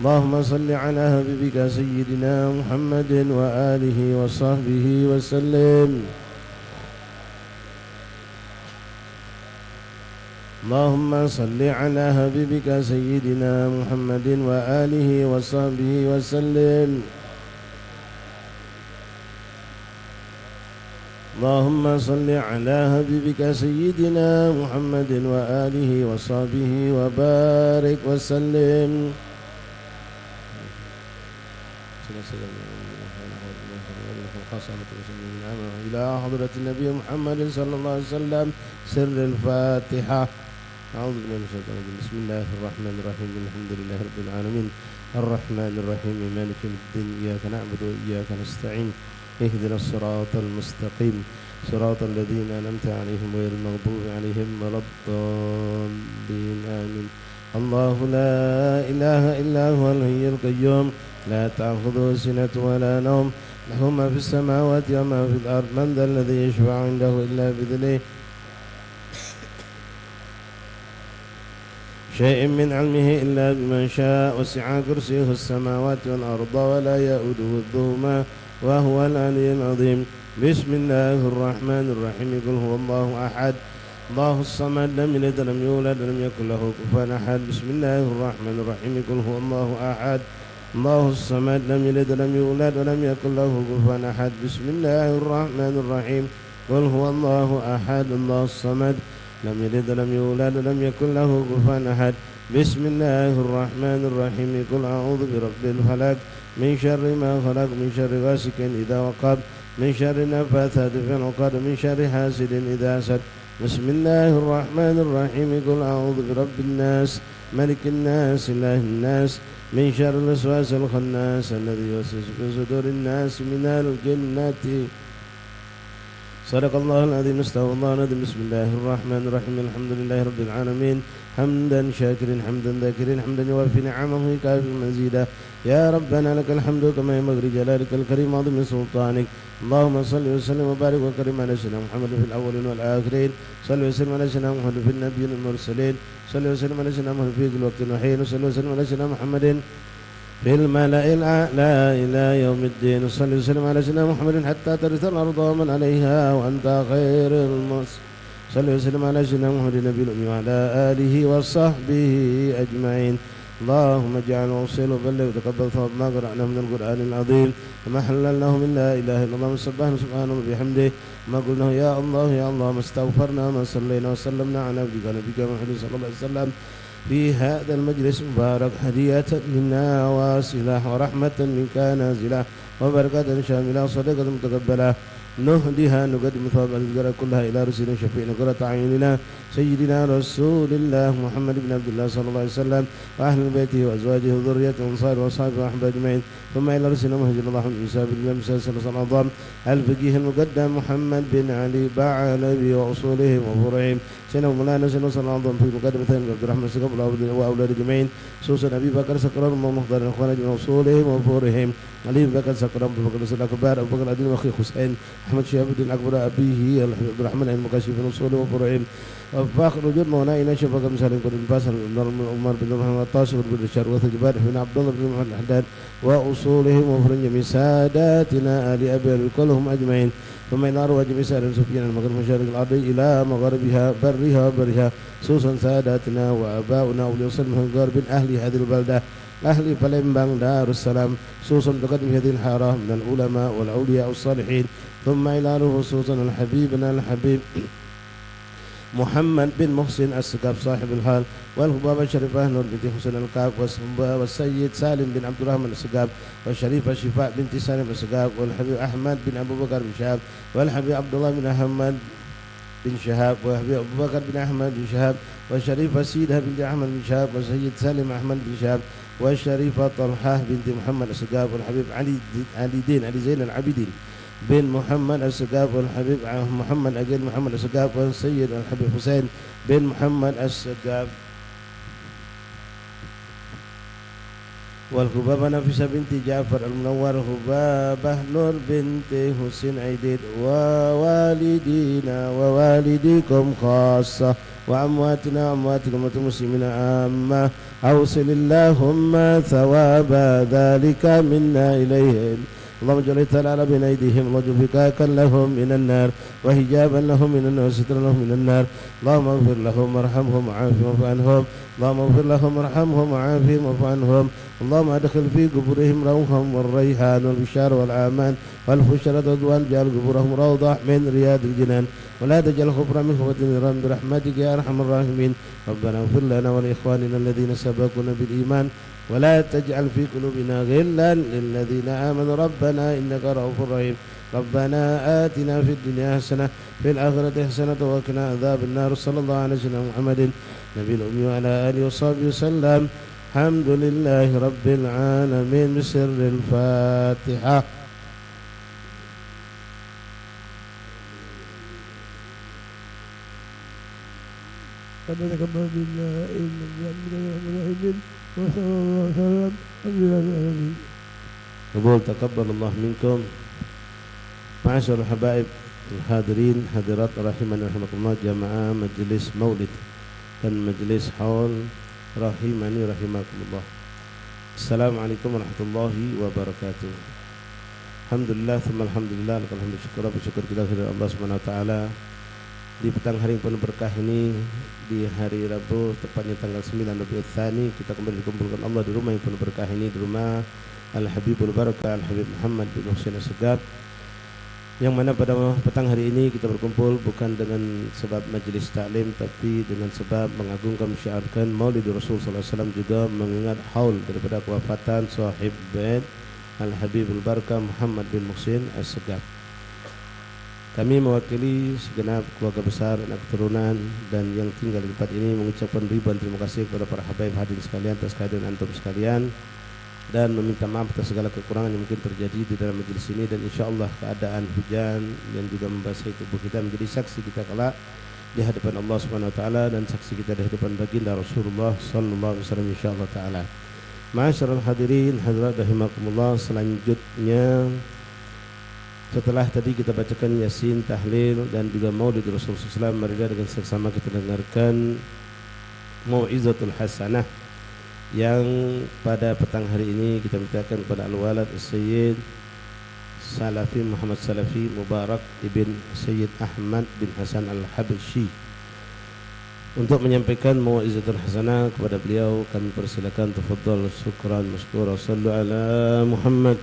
Speaker 10: اللهم صل على حبيبك سيدنا محمد وآله وصحبه وسلم. اللهم صل على حبيبك سيدنا محمد وآله وصحبه وسلم. اللهم صل على حبيبك سيدنا محمد وآله وصحبه وبارك وسلم. إلى حضرة النبي محمد صلى الله عليه وسلم سر الفاتحة. أعوذ بالله من الشيطان الرجيم. بسم الله الرحمن الرحيم. الحمد لله رب العالمين الرحمن الرحيم مالك يوم الدين إياك نعبد وإياك نستعين اهدنا الصراط المستقيم صراط الذين أنعمت عليهم غير المغضوب عليهم ولا الضالين آمين. الله لا إله إلا هو الحي القيوم لا تأخذه سنة ولا نوم له ما في السماوات وما في الأرض من ذا الذي يشفع عنده إلا بإذنه شيء من علمه إلا بمن شاء وسع كرسيه السماوات والأرض ولا يؤوده حفظهما وهو العلي العظيم. بسم الله الرحمن الرحيم. قل هو الله أحد الله الصمد لم يلد ولم يولد ولم يكن له كفوا أحد. بسم الله الرحمن الرحيم. قل هو الله أحد الله الصمد لم يلد ولم يولد ولم يكن له كفوا أحد. بسم الله الرحمن الرحيم. قل هو الله أحد الله الصمد لم يلد ولم يولد ولم يكن له كفوا أحد. بسم الله الرحمن الرحيم. قل أعوذ برب الفلق من شر ما خلق من شر غاسق إذا وقب من شر النفاثات في العقد من شر حاسد إذا حسد. بسم الله الرحمن الرحيم. قل أعوذ برب الناس ملك الناس إله الناس من شر الوسواس الخناس الذي يوسوس في صدور الناس من الجنة. صدق الله العظيم. استغفر الله العظيم. بسم الله الرحمن الرحيم. الحمد لله رب العالمين حمدا شاكرا حمدا ذاكرا حمدا يوافي نعمه كافي مزيدا. يا ربنا لك الحمد كما ينبغي لجلالك الكريم عظيم سلطانك. اللهم صل وسلم وبارك وكرم على سيدنا محمد في الأولين والآخرين. صل وسلم على سيدنا محمد في النبيين المرسلين. صل وسلم على سيدنا محمد في كل وقت وحين. صل وسلم على سيدنا محمد في الملأ الأعلى إلى يوم الدين. صل وسلم على سيدنا محمد حتى ترث الأرض ومن عليها وأنت خير المرسلين. صل وسلم على سيدنا محمد النبي الأمي وعلى آله وصحبه أجمعين. اللهم اجعل وصل وبلغ وتقبل ثواب ما قرأناه من القرآن العظيم وما حللناه من لا إله إلا الله سبحانه سبحانه وبحمده ما قلناه يا الله يا الله ما استغفرنا ما صلينا وسلمنا على نبيك محمد صلى الله عليه وسلم في هذا المجلس المبارك هدية منا واصلة ورحمة منك نازلة وبركة شاملة وصدقة متقبلة نهديها نقدم ثواب الذكر كلها إلى رسولنا شفيعنا قرة أعيننا سيدنا رسول الله محمد بن عبد الله صلى الله عليه وسلم وأهل بيته وأزواجه وذريته وأنصاره وأصحابه وأحبابه أجمعين ثم إلى رسولنا مهجر الله محمد بن سابق بن مسلسل العظام الفقيه المقدم محمد بن علي بعلبي وأصولهم وفروعهم سيدنا مولانا سيدنا صلى الله عليه وسلم في مقدمة عبد الرحمن السقف وأولاد أجمعين خصوصا أبي بكر سكران ومختار الإخوان أجمعين وأصولهم وفروعهم علي بكر سكران أبو بكر الصديق الأكبر أبو بكر الأدين وأخي حسين أحمد شهاب الدين الأكبر أبيه عبد الرحمن المكاشف من أصولهم وفروعهم وفاخر وجود مولانا شيخ بكر مسالم بن باسل بن عمر بن محمد الطاشر بن الشر وثجبان بن عبد الله بن محمد الحداد وأصولهم وفروعهم جميع ساداتنا آل أبي كلهم أجمعين ثم إلى أرواح جميع سائر سفيان المغرب مشارق الأرض إلى مغربها برها وبرها خصوصا ساداتنا وآباؤنا أولي وسلم غرب أهل هذه البلدة أهل فلمبان دار السلام خصوصا تقدم هذه الحارة من العلماء والأولياء والصالحين ثم إلى خصوصا الحبيبنا الحبيب محمد بن محسن السقاف صاحب الحال والهبابة الشريفة نور بنت حسين القاف والسيد سالم بن عبد الرحمن السقاف والشريفة شفاء بنت سالم السقاف والحبيب أحمد بن أبو بكر بن شهاب والحبيب عبد الله بن أحمد بن شهاب والحبيب أبو بكر بن أحمد بن شهاب والشريفة سيدها بنت أحمد بن شهاب والسيد سالم أحمد بن شهاب والشريفة طلحة بنت محمد السقاف والحبيب علي زين العابدين بن محمد السقاف والحبيب محمد أجل محمد السقاف والسيد الحبيب حسين بن محمد السقاف والخبابة نفسة بنت جعفر المنور خبابة نور بنت حسين عيديد ووالدينا ووالديكم خاصة وأمواتنا وأمواتكم أمة المسلمين عامة أوصل اللهم ثواب ذلك منا إليهم اللهم اجعل التلال بين أيديهم واجعل فكاكا لهم من النار وحجابا لهم من النار وسترا لهم من النار اللهم اغفر لهم وارحمهم وعافهم واعف عنهم اللهم اغفر لهم وارحمهم وعافهم واعف عنهم اللهم ادخل في قبورهم روحهم والريحان والبشار والآمان والبشرى والرضوان اجعل قبورهم روضة من رياض الجنان ولا تجعل خبرا من خبرة النيران برحمتك يا أرحم الراحمين ربنا اغفر لنا ولإخواننا الذين سبقونا بالإيمان ولا تجعل في قلوبنا غلا للذين آمنوا ربنا إنك رؤوف رحيم ربنا آتنا في الدنيا حسنة في الآخرة حسنة وقنا عذاب النار صلى الله على سيدنا محمد نبي الأمي وعلى آله وصحبه وسلم الحمد لله رب العالمين بسر الفاتحة
Speaker 9: ربنا تقبل منا إنك أنت الرحيم وصلى الله وسلم على العالمين.
Speaker 10: قبول تقبل الله منكم. معاشر الحبائب الحاضرين hadirat rahimani rahimakumullah jamaah majelis maulid dan majelis haul rahimani rahimakumullah. Assalamualaikum warahmatullahi wabarakatuh. Alhamdulillah thumma alhamdulillah alhamdulillah bersyukur kita kepada Allah Subhanahu wa taala di petang hari yang penuh berkah ini, di hari Rabu tepatnya tanggal 9 Rabiul Tsani, kita kembali dikumpulkan Allah di rumah yang penuh berkah ini, di rumah Al-Habibul Barakah Al-Habib Muhammad bin Muhsin As-Segaf, yang mana pada petang hari ini kita berkumpul bukan dengan sebab majelis taklim, tapi dengan sebab mengagungkan mensyiarkan Maulid Rasul sallallahu alaihi wasallam, juga mengingat haul daripada kewafatan sahib bait Al-Habibul Barakah Muhammad bin Muhsin As-Segaf. Kami mewakili segenap keluarga besar, anak keturunan dan yang tinggal di tempat ini mengucapkan ribuan terima kasih kepada para habaib hadirin sekalian atas kehadiran antum sekalian, dan meminta maaf atas segala kekurangan yang mungkin terjadi di dalam majelis ini, dan insyaallah keadaan hujan yang juga membasahi tubuh kita menjadi saksi kita kelak di hadapan Allah Subhanahu wa taala dan saksi kita di hadapan baginda Rasulullah sallallahu alaihi wasallam insyaallah taala. Ma'asyiral hadirin hadirat rahimakumullah, selanjutnya setelah tadi kita bacakan Yasin, tahlil dan juga Maulid Rasulullah SAW, marilah dengan seksama kita dengarkan Mau'izatul Hasanah yang pada petang hari ini kita mintakan kepada Al-Walad Sayyid Salafi Muhammad Salafi Mubarak ibn Sayyid Ahmad bin Hasan Al-Habsyi untuk menyampaikan Mau'izatul Hasanah. Kepada beliau kami persilakan, tafadhal syukran masykura. Sallu ala Muhammad.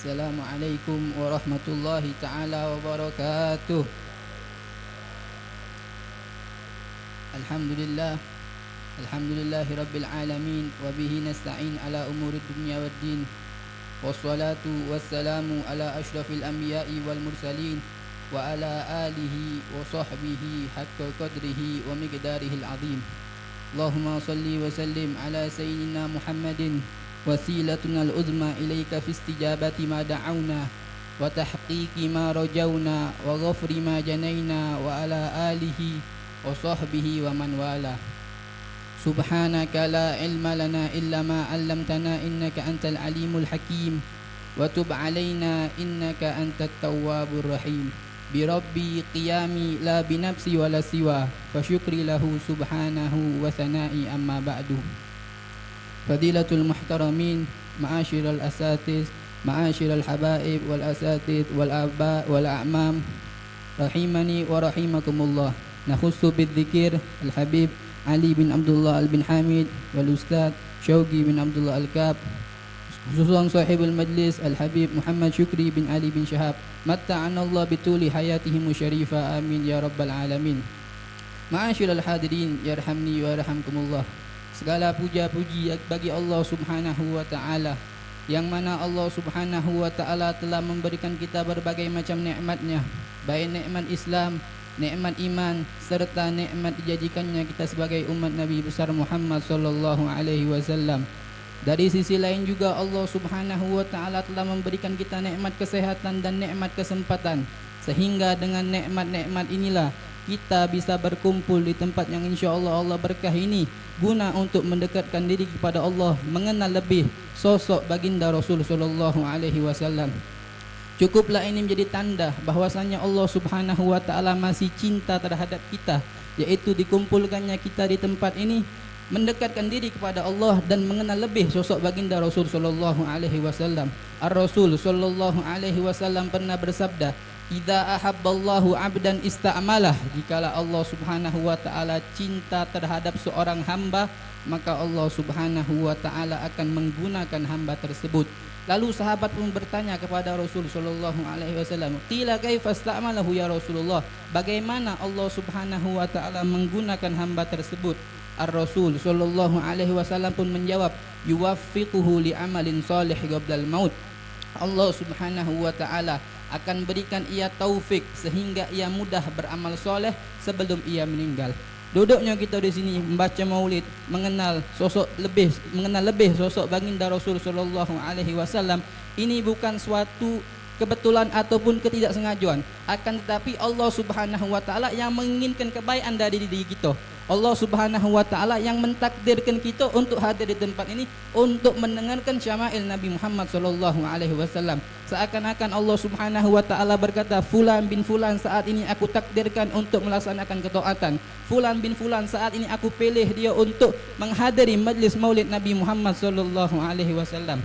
Speaker 4: Assalamualaikum warahmatullahi ta'ala wabarakatuh. Alhamdulillah, alhamdulillahi rabbil alamin, wa bihi nasta'in ala umuri dunya waddin, wassalatu wassalamu ala ashrafil anbiya'i wal mursalin wa ala alihi wa sahbihi haqqa qadrihi wa miqdarihil azim. Allahumma salli wa sallim ala sayyidina Muhammadin wasilatuna al-uzma ilaika fi istijabati ma da'awna wa tahqiqi ma rajawna wa ghafri ma janayna wa ala alihi wa sahbihi wa man wala. Subhanaka la ilma lana illa ma 'allamtana innaka antal alimul hakim wa tub 'alaina innaka antat tawwabur rahim. Bi rabbi qiyami la bi nafsi wala siwa fa syukri lahu subhanahu wa thana'i amma ba'du. Fadilatul muhtaramin, ma'asyiral asatiz, ma'asyiral habaib wal asatid wal aba wal a'mam, rahimani wa rahimakumullah. Nakhussu bidzikir Al-Habib Ali bin Abdullah Al-bin Hamid wal Ustaz Syauqi bin Abdullah Al-Kab, khususan sahibul majlis Al-Habib Muhammad Syukri bin Ali bin Syahab, matta'anallah bituli hayatihim syarifa, amin ya rabbal alamin. Ma'asyiral hadirin yarhamni wa yarhamkumullah. Segala puja-puji bagi Allah Subhanahu wa taala, yang mana Allah Subhanahu wa taala telah memberikan kita berbagai macam nikmat-Nya, baik nikmat Islam, nikmat iman, serta nikmat dijanjikannya kita sebagai umat Nabi besar Muhammad sallallahu alaihi wasallam. Dari sisi lain juga Allah Subhanahu wa taala telah memberikan kita nikmat kesehatan dan nikmat kesempatan, sehingga dengan nikmat-nikmat inilah kita bisa berkumpul di tempat yang insya-Allah Allah berkah ini guna untuk mendekatkan diri kepada Allah, mengenal lebih sosok baginda Rasul sallallahu alaihi wasallam. Cukuplah ini menjadi tanda bahwasanya Allah Subhanahu wa taala masih cinta terhadap kita, yaitu dikumpulkannya kita di tempat ini mendekatkan diri kepada Allah dan mengenal lebih sosok baginda Rasul sallallahu alaihi wasallam. Ar-Rasul sallallahu alaihi wasallam pernah bersabda, "Idza ahabballahu 'abdan ista'malah." Jikalau Allah Subhanahu wa taala cinta terhadap seorang hamba, maka Allah Subhanahu wa taala akan menggunakan hamba tersebut. Lalu sahabat pun bertanya kepada Rasul sallallahu alaihi wasallam, "Qila kaifa ista'malahu ya Rasulullah?" Bagaimana Allah Subhanahu wa taala menggunakan hamba tersebut? Ar-Rasul sallallahu alaihi wasallam pun menjawab, "Yuwaffiquhu li amalin salih qabla al-maut." Allah Subhanahu wa taala akan berikan ia taufik sehingga ia mudah beramal soleh sebelum ia meninggal. Duduknya kita di sini membaca maulid, mengenal lebih sosok baginda Rasul sallallahu alaihi wasallam, ini bukan suatu kebetulan ataupun ketidaksengajaan, akan tetapi Allah Subhanahu wa taala yang menginginkan kebaikan dari diri kita. Allah Subhanahu wa taala yang mentakdirkan kita untuk hadir di tempat ini untuk mendengarkan syama'il Nabi Muhammad sallallahu alaihi wasallam. Seakan-akan Allah Subhanahu wa taala berkata, "Fulan bin fulan saat ini aku takdirkan untuk melaksanakan ketaatan. Fulan bin fulan saat ini aku pilih dia untuk menghadiri majlis Maulid Nabi Muhammad sallallahu alaihi wasallam."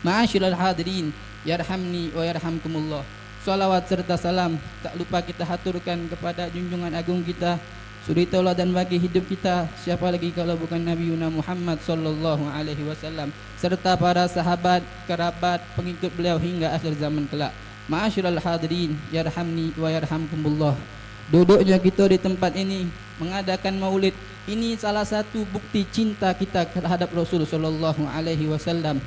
Speaker 4: Ma'asyiral hadirin, yarhamni wa yarhamkumullah. Salawat serta salam tak lupa kita haturkan kepada junjungan agung kita, suri tauladan bagi hidup kita, siapa lagi kalau bukan Nabi Muhammad sallallahu alaihi wasallam, serta para sahabat, kerabat, pengikut beliau hingga akhir zaman kelak. Ma'asyiral hadirin, yarhamni wa yarhamkumullah. Duduknya kita di tempat ini mengadakan maulid, ini salah satu bukti cinta kita terhadap Rasul sallallahu alaihi wasallam.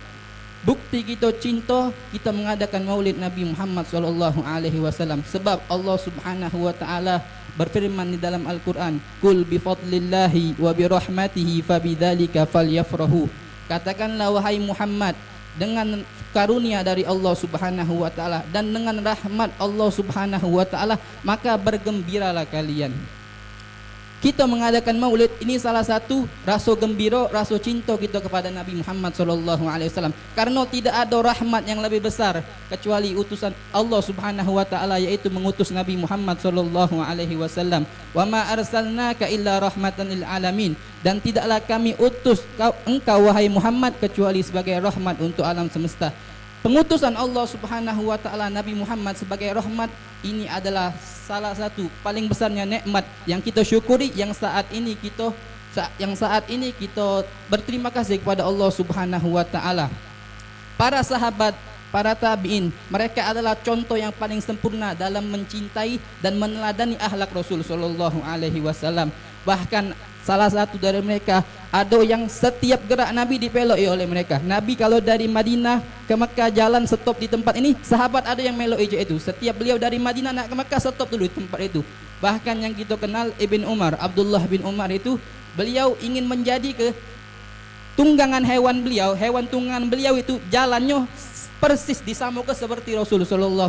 Speaker 4: Bukti kita cinta, kita mengadakan maulid Nabi Muhammad sallallahu alaihi wasallam sebab Allah Subhanahu wa taala berfirman di dalam Al-Quran, "Qul bi fadlillahi wa bi rahmatihi fabidzalika falyafrahu." Katakanlah wahai Muhammad, dengan karunia dari Allah Subhanahu wa taala dan dengan rahmat Allah Subhanahu wa taala maka bergembiralah kalian. Kita mengadakan maulid ini salah satu rasa gembira, rasa cinta kita kepada Nabi Muhammad sallallahu alaihi wasallam. Karena tidak ada rahmat yang lebih besar kecuali utusan Allah Subhanahu wa taala, yaitu mengutus Nabi Muhammad sallallahu alaihi wasallam. Wa ma arsalnaka illa rahmatan lil alamin. Dan tidaklah kami utus engkau wahai Muhammad kecuali sebagai rahmat untuk alam semesta. Pengutusan Allah Subhanahu wa taala Nabi Muhammad sebagai rahmat ini adalah salah satu paling besarnya nikmat yang kita syukuri, yang saat ini kita berterima kasih kepada Allah Subhanahu wa taala. Para sahabat, para tabi'in, mereka adalah contoh yang paling sempurna dalam mencintai dan meneladani akhlak Rasul sallallahu alaihi wasallam. Bahkan salah satu dari mereka ada yang setiap gerak Nabi dipeloi oleh mereka. Nabi kalau dari Madinah ke Mekah jalan stop di tempat ini, sahabat ada yang meloi itu. Setiap beliau dari Madinah nak ke Mekah stop dulu di tempat itu. Bahkan yang kita kenal Ibn Umar, Abdullah bin Umar itu, beliau ingin menjadi tunggangan hewan beliau. Hewan tunggangan beliau itu jalannya persis disamakan seperti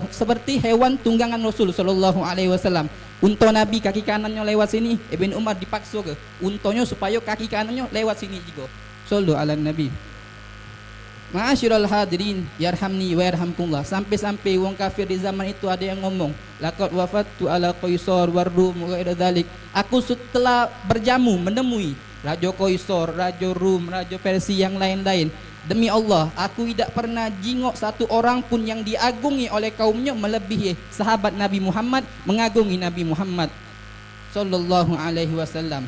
Speaker 4: seperti hewan tunggangan Rasul sallallahu alaihi wasallam. Unta Nabi kaki kanannya lewat sini, Ibn Umar dipaksa ke untonya supaya kaki kanannya lewat sini juga. Sallu ala Nabi. Ma'asyiral hadirin, yarhamni wa yarhamkumullah. Sampai-sampai wong kafir di zaman itu ada yang ngomong, laqad wafattu ala Qaisar war Rum wa ghairi dzalik. Aku setelah berjamu menemui Raja Qaisar, Raja Rum, Raja Persia yang lain-lain. Demi Allah, aku tidak pernah jingok satu orang pun yang diagungi oleh kaumnya melebihi sahabat Nabi Muhammad mengagungi Nabi Muhammad sallallahu alaihi wasallam.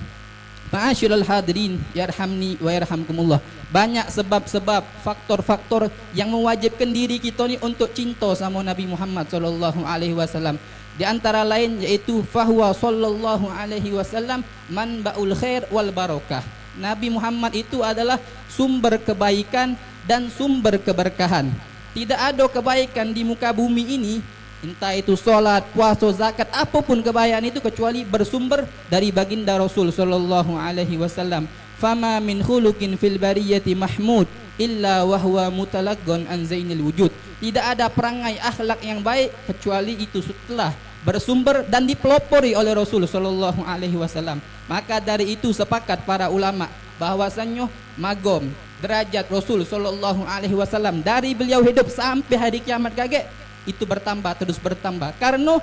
Speaker 4: Ma'asyiral hadirin, yarhamni wa yarhamkumullah. Banyak sebab-sebab, faktor-faktor yang mewajibkan diri kita ni untuk cinta sama Nabi Muhammad sallallahu alaihi wasallam. Di antara lain yaitu fahuwa sallallahu alaihi wasallam manba'ul khair wal barakah. Nabi Muhammad itu adalah sumber kebaikan dan sumber keberkahan. Tidak ada kebaikan di muka bumi ini, entah itu salat, puasa, zakat, apapun kebaikan itu kecuali bersumber dari baginda Rasul sallallahu alaihi wasallam. Fama min khuluqin fil bariyati mahmud illa wa huwa mutalaggon an zainil wujud. Tidak ada perangai akhlak yang baik kecuali itu setelah bersumber dan dipelopori oleh Rasul sallallahu alaihi wasallam. Maka dari itu sepakat para ulama bahwasannya magom derajat Rasul sallallahu alaihi wasallam dari beliau hidup sampai hari kiamat kagak itu bertambah, terus bertambah, karena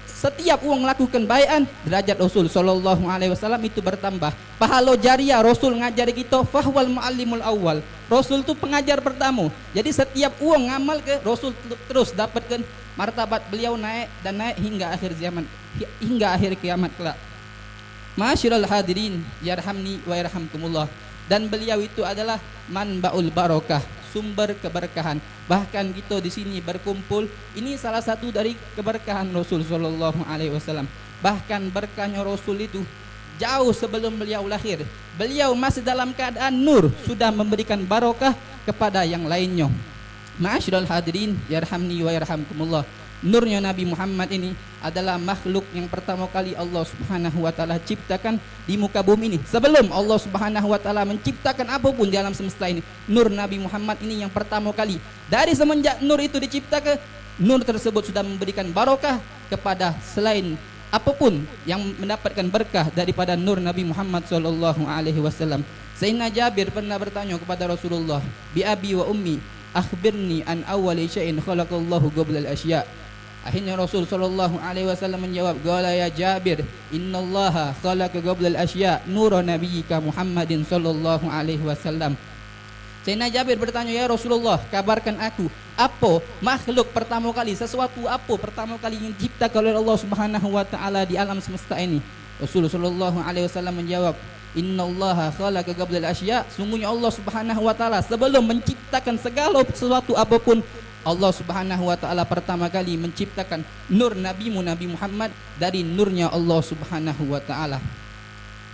Speaker 4: setiap orang lakukan baian derajat Rasul sallallahu alaihi wasallam itu bertambah. Pahala jariah Rasul ngajari kita fahwal muallimul awal. Rasul itu pengajar pertama. Jadi setiap orang ngamal ke Rasul terus dapatkan martabat beliau naik dan naik hingga akhir zaman, hingga akhir kiamat kelak. Ma'asyiral hadirin yarhamni wa yarhamkumullah. Dan beliau itu adalah manbaul barakah, sumber keberkahan. Bahkan kita di sini berkumpul, ini salah satu dari keberkahan Rasul sallallahu alaihi wasallam. Bahkan berkahnya Rasul itu jauh sebelum beliau lahir. Beliau masih dalam keadaan nur, sudah memberikan barakah kepada yang lainnya. Ma'asyiral hadirin yarhamni wa yarhamkumullah. Nurnya Nabi Muhammad ini adalah makhluk yang pertama kali Allah Subhanahu wa taala ciptakan di muka bumi ini. Sebelum Allah Subhanahu wa taala menciptakan apapun di alam semesta ini, nur Nabi Muhammad ini yang pertama kali. Dari semenjak nur itu diciptakan, nur tersebut sudah memberikan barokah kepada selain apapun yang mendapatkan berkah daripada nur Nabi Muhammad sallallahu alaihi wasallam. Sayyidina Jabir pernah bertanya kepada Rasulullah, "Bi abi wa ummi, akhbirni an awwali syai'in khalaqallahu qabla al-asya'." Akhirnya Rasul sallallahu alaihi wasallam menjawab, "Qala ya Jabir, innallaha khalaqa qabla al-asya' nura nabiyyika Muhammadin sallallahu alaihi wasallam." Sayyidina Jabir bertanya, "Ya Rasulullah, kabarkan aku, apa makhluk pertama kali, sesuatu apa pertama kali yang diciptakan oleh Allah Subhanahu wa taala di alam semesta ini?" Rasul sallallahu alaihi wasallam menjawab, "Innallaha khalaqa qabla al-asya'." Sungguhnya Allah Subhanahu wa taala sebelum menciptakan segala sesuatu apapun, Allah Subhanahu wa taala pertama kali menciptakan nur nabimu Nabi Muhammad dari nurnya Allah Subhanahu wa taala.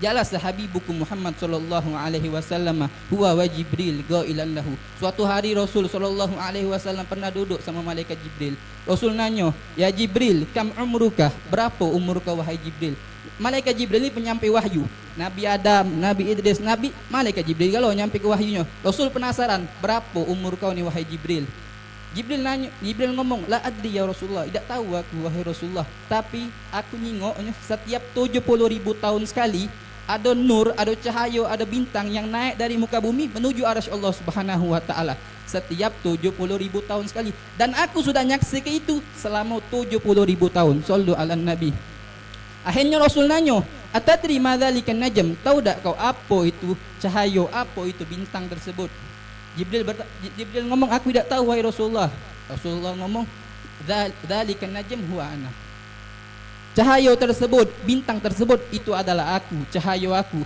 Speaker 4: Jalasa habibukum Muhammad sallallahu alaihi wasallam huwa wa Jibril qailan lahu. Suatu hari Rasul sallallahu alaihi wasallam pernah duduk sama malaikat Jibril. Rasul nanya, "Ya Jibril, kam umruka?" Berapa umur kau wahai Jibril? Malaikat Jibril ini penyampai wahyu. Nabi Adam, Nabi Idris, malaikat Jibril kalau nyampai ke wahyunya. Rasul penasaran, "Berapa umur kau ni wahai Jibril?" Jibril ngomong, "La adri ya Rasulullah." Tidak tahu aku wahai Rasulullah, tapi aku nyingoknya setiap 70.000 tahun sekali ada nur, ada cahaya, ada bintang yang naik dari muka bumi menuju arasy Allah Subhanahu wa taala setiap 70.000 tahun sekali, dan aku sudah nyaksikan itu selama 70.000 tahun. Shallu ala nabi. Akhirnya Rasul nanya, "Atadri madzalikan najm?" Tahu tak kau apa itu cahaya, apa itu bintang tersebut? Jibril ngomong, "Aku tidak tahu wahai Rasulullah." Rasulullah ngomong, "Dzalikan najm huwa ana." Cahaya tersebut, bintang tersebut itu adalah aku, cahaya aku.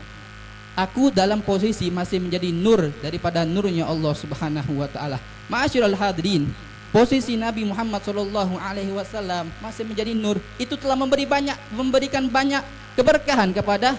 Speaker 4: Aku dalam posisi masih menjadi nur daripada nurnya Allah Subhanahu wa taala. Ma'asyiral hadirin, posisi Nabi Muhammad sallallahu alaihi wasallam masih menjadi nur, itu telah memberikan banyak keberkahan kepada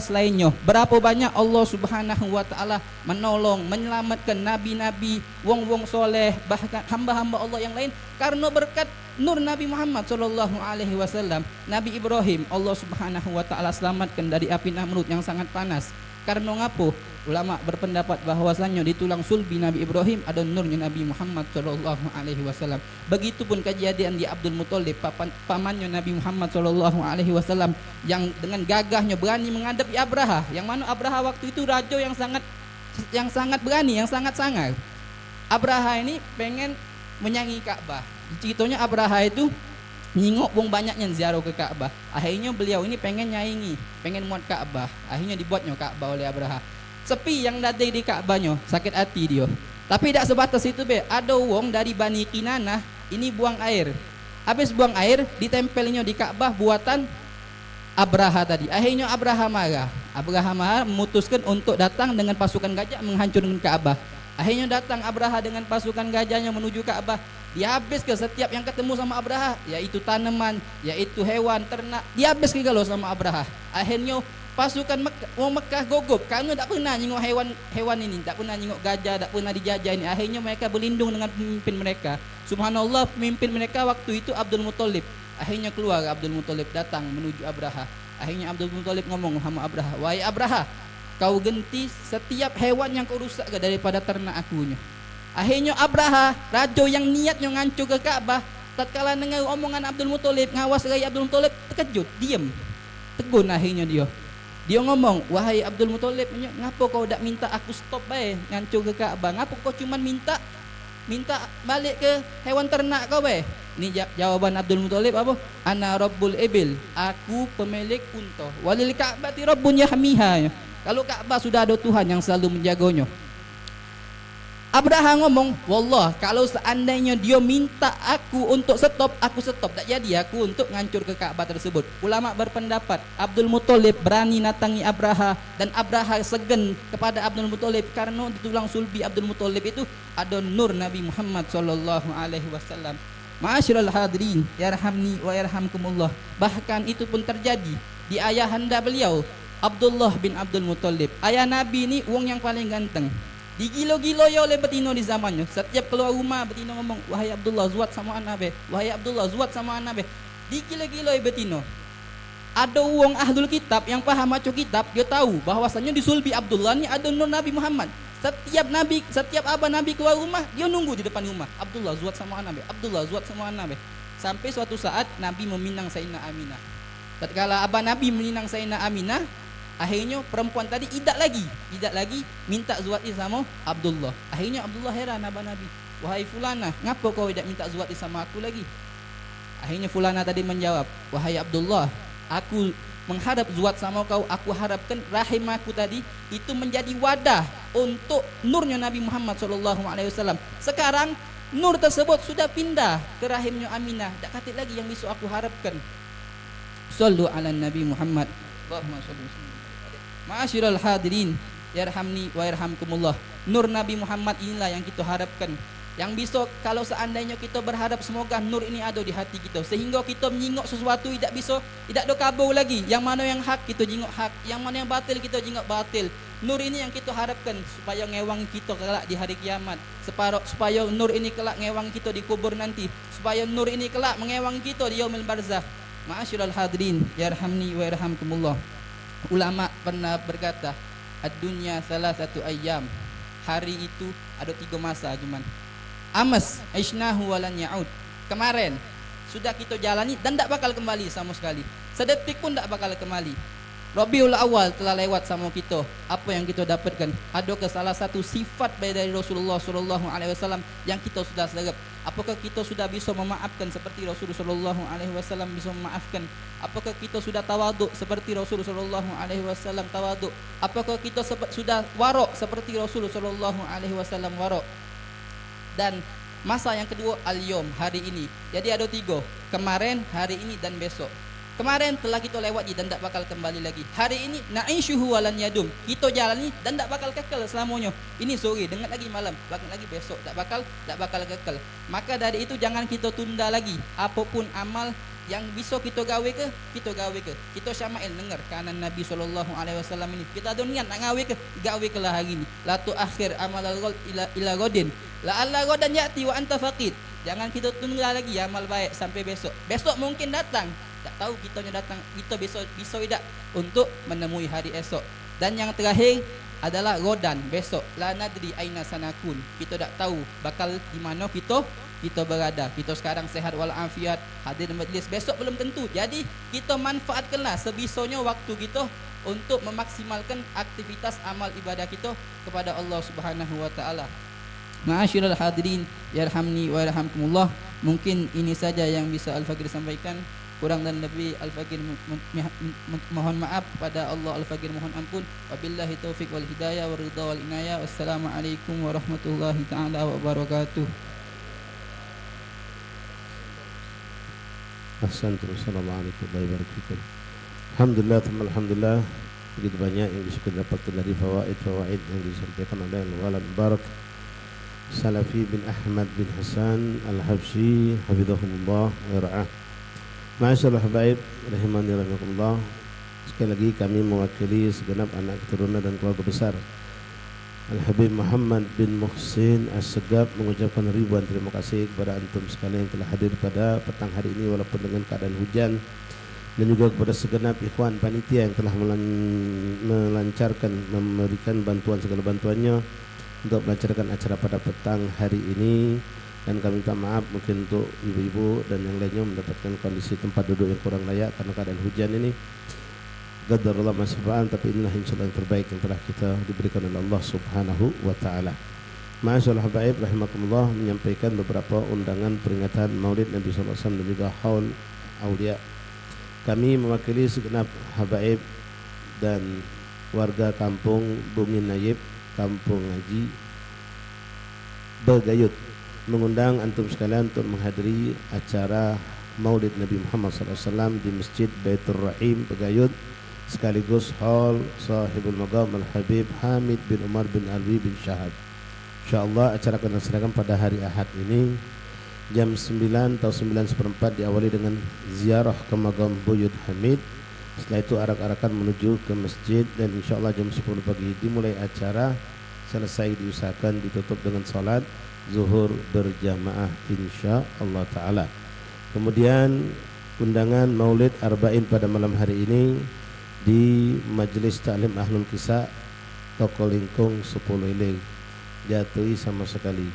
Speaker 4: selainnya. Berapa banyak Allah Subhanahu wa taala menolong, menyelamatkan nabi-nabi, wong-wong soleh, bahkan hamba-hamba Allah yang lain karena berkat nur Nabi Muhammad sallallahu alaihi wasallam. Nabi Ibrahim Allah Subhanahu wa taala selamatkan dari api Namrud yang sangat panas. Karena ngapo? Ulama berpendapat bahwasannya di tulang sulbi Nabi Ibrahim ada nurnya Nabi Muhammad sallallahu alaihi wasallam. Begitupun kejadian di Abdul Muthalib, pamannya Nabi Muhammad sallallahu alaihi wasallam, yang dengan gagahnya berani menghadapi Abraha, yang mana Abraha waktu itu raja yang sangat berani, yang sangat sangar. Abraha ini pengen menyangi Ka'bah. Ceritanya Abraha itu nyingok wong banyak yang ziarah ke Ka'bah. Akhirnya beliau ini pengen nyaingi, pengen muat Ka'bah. Akhirnya dibuatnya Ka'bah oleh Abraha. Sepi yang ada di Ka'bahnya, sakit hati dia. Tapi tidak sebatas itu be, ada wong dari Bani Kinanah ini buang air. Habis buang air, ditempelnya di Ka'bah buatan Abraha tadi. Akhirnya Abraha marah. Abraha marah memutuskan untuk datang dengan pasukan gajah menghancurkan Ka'bah. Akhirnya datang Abraha dengan pasukan gajahnya menuju Ka'bah. Dihabis ke setiap yang ketemu sama Abraha, yaitu tanaman, yaitu hewan, ternak, dihabis ke galau sama Abraha. Akhirnya pasukan Mekah gugup karena tak pernah nyingok hewan ini, tak pernah nyingok gajah, tak pernah dijajah ini. Akhirnya mereka berlindung dengan pemimpin mereka. Subhanallah, pemimpin mereka waktu itu Abdul Muthalib. Akhirnya keluar Abdul Muthalib datang menuju Abraha. Akhirnya Abdul Muthalib ngomong sama Abraha, "Wahai Abraha, kau ganti setiap hewan yang kau rusak daripada ternak akunya." Akhirnya Abraha, raja yang niatnya ngancur ke Ka'bah, tatkala dengar omongan Abdul Muthalib, ngawas raya Abdul Muthalib, terkejut, diam. Tegun akhirnya dia. Dia ngomong, wahai Abdul Muthalib, ngapa kau tak minta aku stop bae ngancur ke Kaabah? Ngapa kau cuma minta balik ke hewan ternak kau bae? Ini jawaban Abdul Muthalib apa? Ana rabbul ibil, aku pemilik unta. Walil Ka'bati rabbun yahmiha. Kalau Ka'bah sudah ada Tuhan yang selalu menjaganya. Abraha ngomong, wallah kalau seandainya dia minta aku untuk stop, aku stop. Tak jadi aku untuk ngancur ke Ka'bah tersebut. Ulama berpendapat Abdul Muthalib berani natangi Abraha, dan Abraha segen kepada Abdul Muthalib karena di tulang sulbi Abdul Muthalib itu ada nur Nabi Muhammad sallallahu alaihi wasallam. Ma'asyiral hadirin, yarhamni wa yarhamkumullah. Bahkan itu pun terjadi di ayahanda beliau, Abdullah bin Abdul Muthalib. Ayah Nabi ni wong yang paling ganteng. Digilo-gilo ya oleh betina di zamannya. Setiap keluar rumah betina ngomong, wahai Abdullah zuat sama anak be, wahai Abdullah zuat sama anak be. Digilo-gilo betina. Ada wong ahlul kitab yang paham maco kitab, dia tahu bahwasanya di sulbi Abdullah ni ada nur Nabi Muhammad. Setiap abah Nabi keluar rumah, dia nunggu di depan rumah. Abdullah zuat sama anak be, Abdullah zuat sama anak be. Sampai suatu saat Nabi meminang Sayyidina Aminah. Tatkala abah Nabi meminang Sayyidina Aminah, akhirnya perempuan tadi tidak lagi minta zuati sama Abdullah. Akhirnya Abdullah heran abah Nabi, wahai fulana, ngapa kau tidak minta zuati sama aku lagi? Akhirnya fulana tadi menjawab, wahai Abdullah, aku menghadap zuat sama kau, aku harapkan rahim aku tadi itu menjadi wadah untuk nurnya Nabi Muhammad SAW. Sekarang nur tersebut sudah pindah ke rahimnya Aminah, tak katik lagi yang besok aku harapkan. Sallu ala Nabi Muhammad. Allahumma salli wa sallim. Ma'asyiral hadirin, yarhamni wa yarhamkumullah. Nur Nabi Muhammad inilah yang kita harapkan. Yang besok kalau seandainya kita berharap semoga nur ini ada di hati kita, sehingga kita menyingok sesuatu tidak ada kabur lagi. Yang mana yang hak kita jingok hak, yang mana yang batil kita jingok batil. Nur ini yang kita harapkan supaya ngewang kita kelak di hari kiamat, supaya nur ini kelak ngewang kita di kubur nanti, supaya nur ini kelak mengewang kita di yaumil barzakh. Ma'asyiral hadirin, yarhamni wa yarhamkumullah. Ulama pernah berkata, ad-dunya salah satu ayyam. Hari itu ada 3 masa cuman. Amas aishnahu walan ya'ud. Kemarin sudah kita jalani dan tak bakal kembali sama sekali. Sedetik pun tak bakal kembali. Rabiul Awal telah lewat sama kita. Apa yang kita dapatkan? Ada ke salah satu sifat baik dari Rasulullah sallallahu alaihi wasallam yang kita sudah serap. Apakah kita sudah bisa memaafkan seperti Rasulullah sallallahu alaihi wasallam bisa memaafkan? Apakah kita sudah tawaduk seperti Rasulullah sallallahu alaihi wasallam tawaduk? Apakah kita sudah warok seperti Rasulullah sallallahu alaihi wasallam warok? Dan masa yang kedua al-yom, hari ini. Jadi ada 3, kemarin, hari ini dan besok. Kemarin telah kita lewati dan tak bakal kembali lagi. Hari ini na'ishuhu walan yadum, kita jalani dan tak bakal kekal selamanya. Ini sore, dengar lagi malam, bakal lagi besok, tak bakal kekal. Maka dari itu jangan kita tunda lagi. Apapun amal yang bisa kita gawe ke, kita syama'il dengar kanan Nabi SAW ini. Kita ada niat nak gawe ke, gawe ke lah hari ini. La tu'akhir amal al-ghad ila godin, la'alla godan ya'ti wa anta faqid. Jangan kita tunda lagi amal baik sampai besok. Besok mungkin datang, tak tahu kitanya datang, kita besok tidak untuk menemui hari esok. Dan yang terakhir adalah godan, besok. La nadri aina sanakun, kita tak tahu bakal di mana kita berada. Kita sekarang sehat walafiat, hadir di majlis, besok belum tentu. Jadi kita manfaatkanlah sebisanya waktu kita untuk memaksimalkan aktivitas amal ibadah kita kepada Allah Subhanahu wa taala. Ma'asyiral hadirin, yarhamni wa yarhamkumullah. Mungkin ini saja yang bisa Al-Faqir sampaikan. Kurang dan lebih Al-Faqir mohon maaf, pada Allah Al-Faqir mohon ampun. Wabillahi taufiq wal hidayah wa ridha wal inayah. Wassalamualaikum warahmatullahi taala wabarakatuh.
Speaker 10: Assalamualaikum warahmatullahi wabarakatuh. Alhamdulillah, alhamdulillah. Begitu banyak yang bisa kita dapatkan dari fawaid yang disampaikan oleh Al-Walad Mubarak Salafi bin Ahmad bin Hasan Al-Habsyi hafizahullah wa ra'ah. Ma'asyiral habaib rahimani rahimakumullah. Sekali lagi kami mewakili segenap anak keturunan dan keluarga besar Al-Habib Muhammad bin Muhsin As-Segaf mengucapkan ribuan terima kasih kepada antum sekalian yang telah hadir pada petang hari ini walaupun dengan keadaan hujan, dan juga kepada segenap ikhwan panitia yang telah melancarkan, memberikan bantuan segala bantuannya untuk melancarkan acara pada petang hari ini. dan kami minta maaf mungkin untuk ibu-ibu dan yang lainnya mendapatkan kondisi tempat duduk yang kurang layak karena keadaan hujan ini. Qadarullah ma syafa'an, tapi inilah insyaallah yang terbaik yang telah kita diberikan oleh Allah Subhanahu wa taala. Ma'asyiral habaib rahimakumullah, menyampaikan beberapa undangan peringatan Maulid Nabi sallallahu alaihi wasallam dan juga haul aulia. Kami mewakili segenap habaib dan warga kampung Bumi Nayib, Kampung Haji Begayut, mengundang antum sekalian untuk menghadiri acara Maulid Nabi Muhammad SAW di Masjid Baitur Rahim Begayut, sekaligus haul Sahibul Maqam Al-Habib Hamid bin Umar bin Alwi bin Syahab. InsyaAllah acara akan dilaksanakan pada hari Ahad ini jam 9 atau 9:15, diawali dengan ziarah ke Maqam Buyut Hamid. Setelah itu arak-arakan menuju ke masjid dan insyaAllah jam 10 pagi dimulai acara, selesai diusahakan ditutup dengan salat zuhur berjamaah insyaallah ta'ala. Kemudian undangan maulid arba'in pada malam hari ini di Majelis Taklim Ahlul Kisah Toko Lingkung 10 Iling Jatui sama sekali.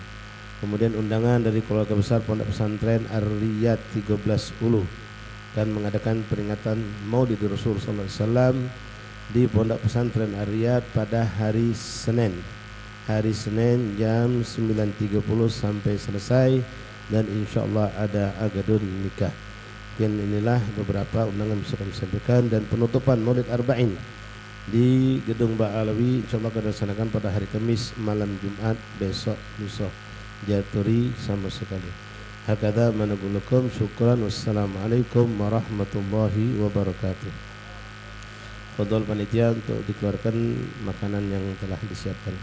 Speaker 10: Kemudian undangan dari keluarga besar Pondok Pesantren Ar-Riyad 1310 dan mengadakan peringatan Maulid Rasul sallallahu alaihi wasallam di Pondok Pesantren Ar-Riyad pada hari Senin jam 9.30 sampai selesai, dan insyaallah ada agadun nikah. Mungkin inilah beberapa undangan bisa kami sampaikan, dan penutupan Maulid Arba'in di Gedung Ba'alawi insyaallah akan dilaksanakan pada hari Kamis malam Jumat besok lusa Jaturi sama sekali. Hakadha manaqulukum, syukran, wassalamualaikum warahmatullahi wabarakatuh. Fadhol panitia untuk dikeluarkan makanan yang telah disiapkan.